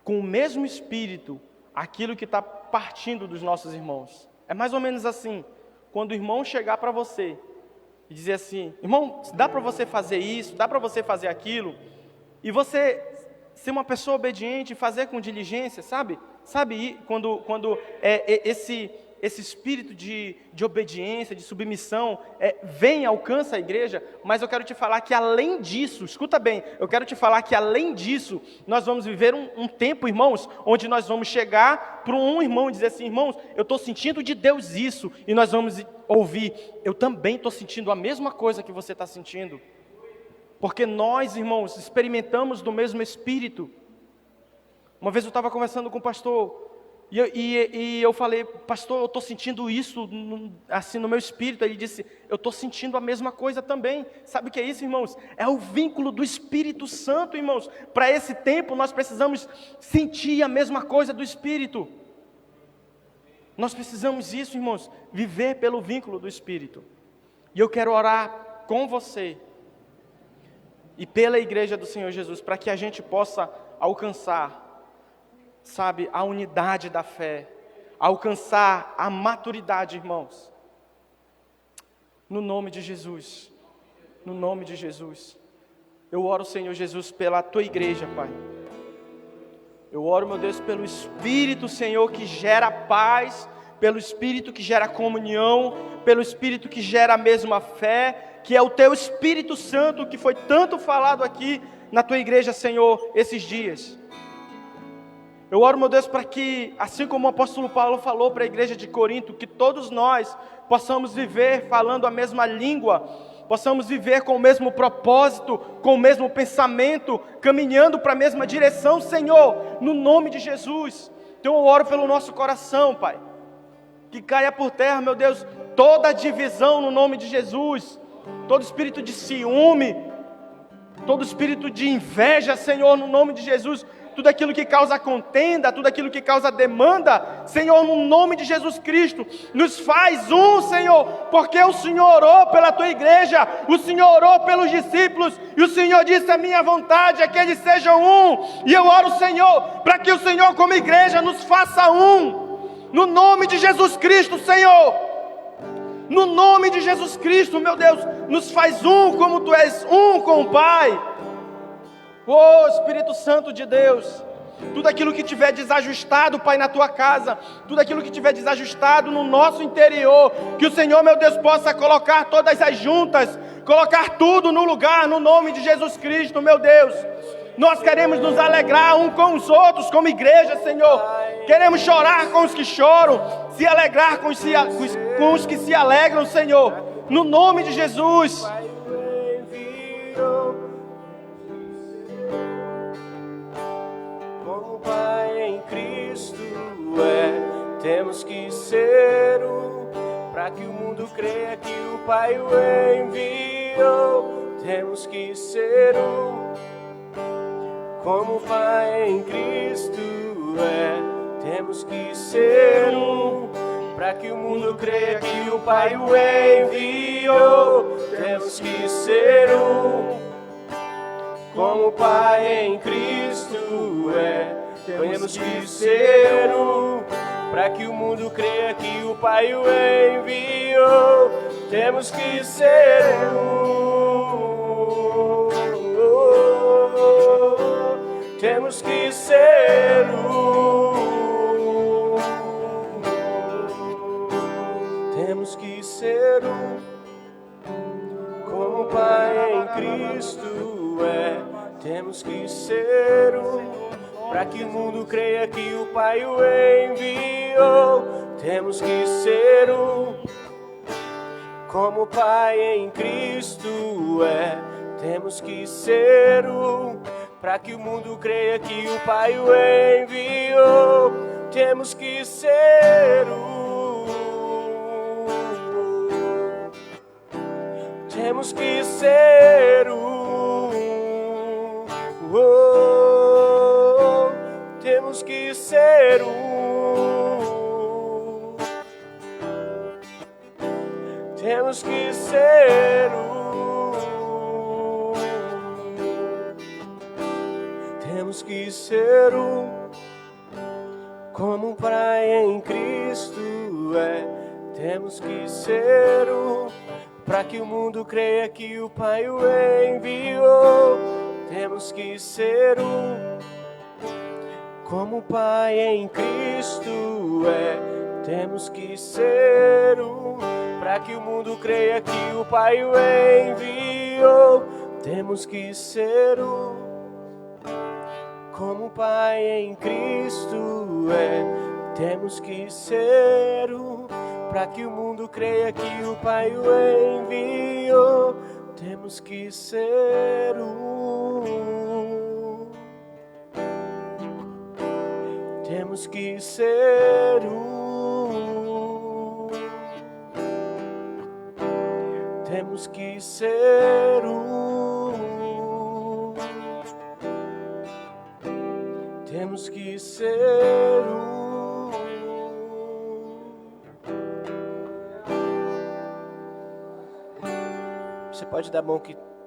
com o mesmo espírito aquilo que está partindo dos nossos irmãos. É mais ou menos assim, quando o irmão chegar para você e dizer assim, irmão, dá para você fazer isso, dá para você fazer aquilo, e você ser uma pessoa obediente e fazer com diligência, sabe? Sabe quando esse espírito de obediência, de submissão, vem e alcança a igreja, mas eu quero te falar que além disso, escuta bem, eu quero te falar que além disso, nós vamos viver um tempo, irmãos, onde nós vamos chegar para um irmão e dizer assim, irmãos, eu estou sentindo de Deus isso, e nós vamos ouvir, eu também estou sentindo a mesma coisa que você está sentindo, porque nós, irmãos, experimentamos do mesmo espírito. Uma vez eu estava conversando com o pastor, e eu falei, pastor, eu estou sentindo isso assim no meu espírito. Ele disse, eu estou sentindo a mesma coisa também. Sabe o que é isso, irmãos? É o vínculo do Espírito Santo, irmãos. Para esse tempo nós precisamos sentir a mesma coisa do Espírito. Nós precisamos disso, irmãos, viver pelo vínculo do Espírito. E eu quero orar com você e pela igreja do Senhor Jesus, para que a gente possa alcançar, sabe, a unidade da fé, alcançar a maturidade, irmãos. No nome de Jesus, no nome de Jesus. Eu oro, Senhor Jesus, pela tua igreja, Pai. Eu oro, meu Deus, pelo Espírito, Senhor, que gera paz, pelo Espírito que gera comunhão, pelo Espírito que gera a mesma fé, que é o teu Espírito Santo, que foi tanto falado aqui na tua igreja, Senhor, esses dias. Eu oro, meu Deus, para que, assim como o apóstolo Paulo falou para a igreja de Corinto, que todos nós possamos viver falando a mesma língua, possamos viver com o mesmo propósito, com o mesmo pensamento, caminhando para a mesma direção, Senhor, no nome de Jesus. Então eu oro pelo nosso coração, Pai, que caia por terra, meu Deus, toda divisão no nome de Jesus, todo espírito de ciúme, todo espírito de inveja, Senhor, no nome de Jesus, tudo aquilo que causa contenda, tudo aquilo que causa demanda, Senhor, no nome de Jesus Cristo, nos faz um, Senhor, porque o Senhor orou pela tua igreja, o Senhor orou pelos discípulos, e o Senhor disse: a minha vontade é que eles sejam um, e eu oro, Senhor, para que o Senhor como igreja nos faça um, no nome de Jesus Cristo, Senhor, no nome de Jesus Cristo, meu Deus, nos faz um como tu és um com o Pai. Oh, Espírito Santo de Deus, tudo aquilo que tiver desajustado, Pai, na tua casa, tudo aquilo que tiver desajustado no nosso interior, que o Senhor, meu Deus, possa colocar todas as juntas, colocar tudo no lugar, no nome de Jesus Cristo, meu Deus. Nós queremos nos alegrar um com os outros, como igreja, Senhor. Queremos chorar com os que choram, se alegrar com os que se alegram, Senhor, no nome de Jesus. Pai em Cristo temos que ser um, para que o mundo creia que o Pai o enviou. Temos que ser um, como o Pai em Cristo temos que ser um, para que o mundo creia que o Pai o enviou. Temos que ser um, como o Pai em Cristo temos que ser um, para que o mundo creia que o Pai o enviou. Temos que ser um, temos que ser um, temos que ser um, como o Pai em Cristo temos que ser um, para que o mundo creia que o Pai o enviou. Temos que ser um, como o Pai em Cristo temos que ser um, para que o mundo creia que o Pai o enviou. Temos que ser um, temos que ser um, temos que ser um, temos que ser um, temos que ser um, como o Pai em Cristo temos que ser um, para que o mundo creia que o Pai o enviou. Temos que ser um, como o Pai em Cristo temos que ser um, para que o mundo creia que o Pai o enviou. Temos que ser um, como o Pai em Cristo temos que ser um, para que o mundo creia que o Pai o enviou. Temos que ser um, temos que ser um, temos que ser um, temos que ser um, Pode dar a mão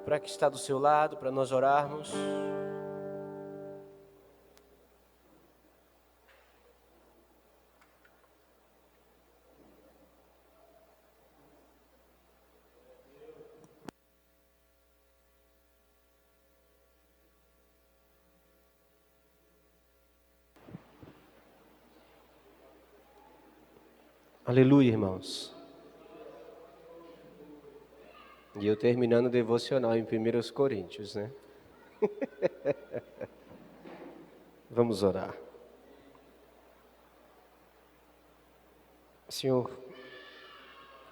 para que está do seu lado, para nós orarmos. Aleluia, irmãos. E eu terminando o devocional em 1 Coríntios, né? Vamos orar. Senhor,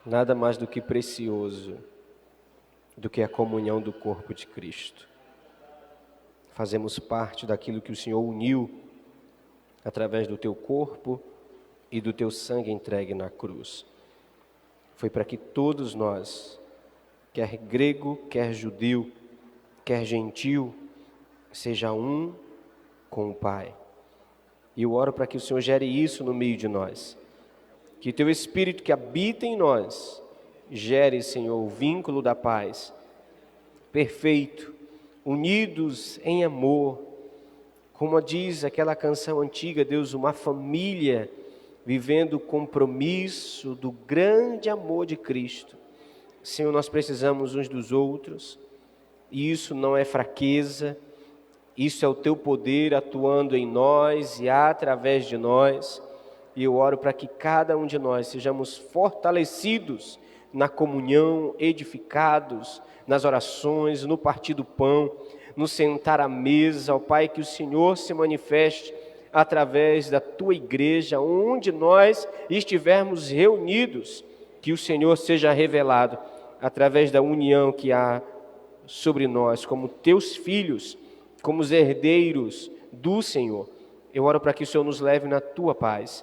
nada mais do que precioso do que a comunhão do corpo de Cristo. Fazemos parte daquilo que o Senhor uniu através do teu corpo e do teu sangue entregue na cruz. Foi para que todos nós, quer grego, quer judeu, quer gentil, seja um com o Pai. E eu oro para que o Senhor gere isso no meio de nós. Que teu Espírito que habita em nós, gere, Senhor, o vínculo da paz, perfeito, unidos em amor, como diz aquela canção antiga, Deus, uma família vivendo o compromisso do grande amor de Cristo. Senhor, nós precisamos uns dos outros, e isso não é fraqueza, isso é o teu poder atuando em nós e através de nós. E eu oro para que cada um de nós sejamos fortalecidos na comunhão, edificados nas orações, no partir do pão, no sentar à mesa. Ó Pai, que o Senhor se manifeste através da tua igreja, onde nós estivermos reunidos, que o Senhor seja revelado através da união que há sobre nós, como teus filhos, como os herdeiros do Senhor. Eu oro para que o Senhor nos leve na tua paz,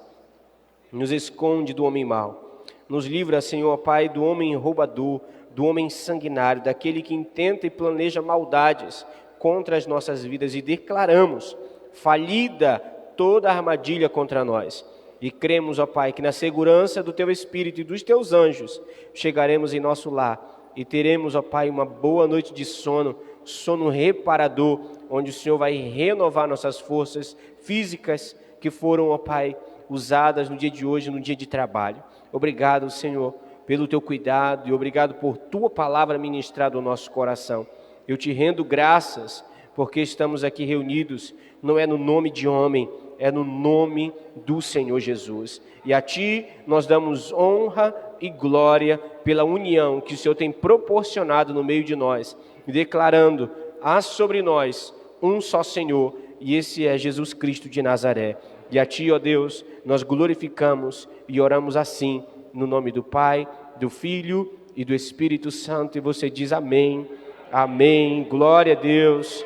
nos esconde do homem mau, nos livra, Senhor, Pai, do homem roubador, do homem sanguinário, daquele que intenta e planeja maldades contra as nossas vidas, e declaramos falida toda armadilha contra nós. E cremos, ó Pai, que na segurança do Teu Espírito e dos Teus anjos, chegaremos em nosso lar e teremos, ó Pai, uma boa noite de sono, sono reparador, onde o Senhor vai renovar nossas forças físicas que foram, ó Pai, usadas no dia de hoje, no dia de trabalho. Obrigado, Senhor, pelo Teu cuidado, e obrigado por Tua palavra ministrada ao nosso coração. Eu Te rendo graças, porque estamos aqui reunidos, não é no nome de homem, é no nome do Senhor Jesus. E a Ti nós damos honra e glória pela união que o Senhor tem proporcionado no meio de nós, declarando: há sobre nós um só Senhor, e esse é Jesus Cristo de Nazaré. E a Ti, ó Deus, nós glorificamos e oramos assim, no nome do Pai, do Filho e do Espírito Santo. E você diz amém, amém, glória a Deus.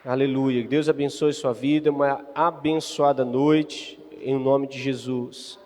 Aleluia. Deus abençoe sua vida, uma abençoada noite, em nome de Jesus.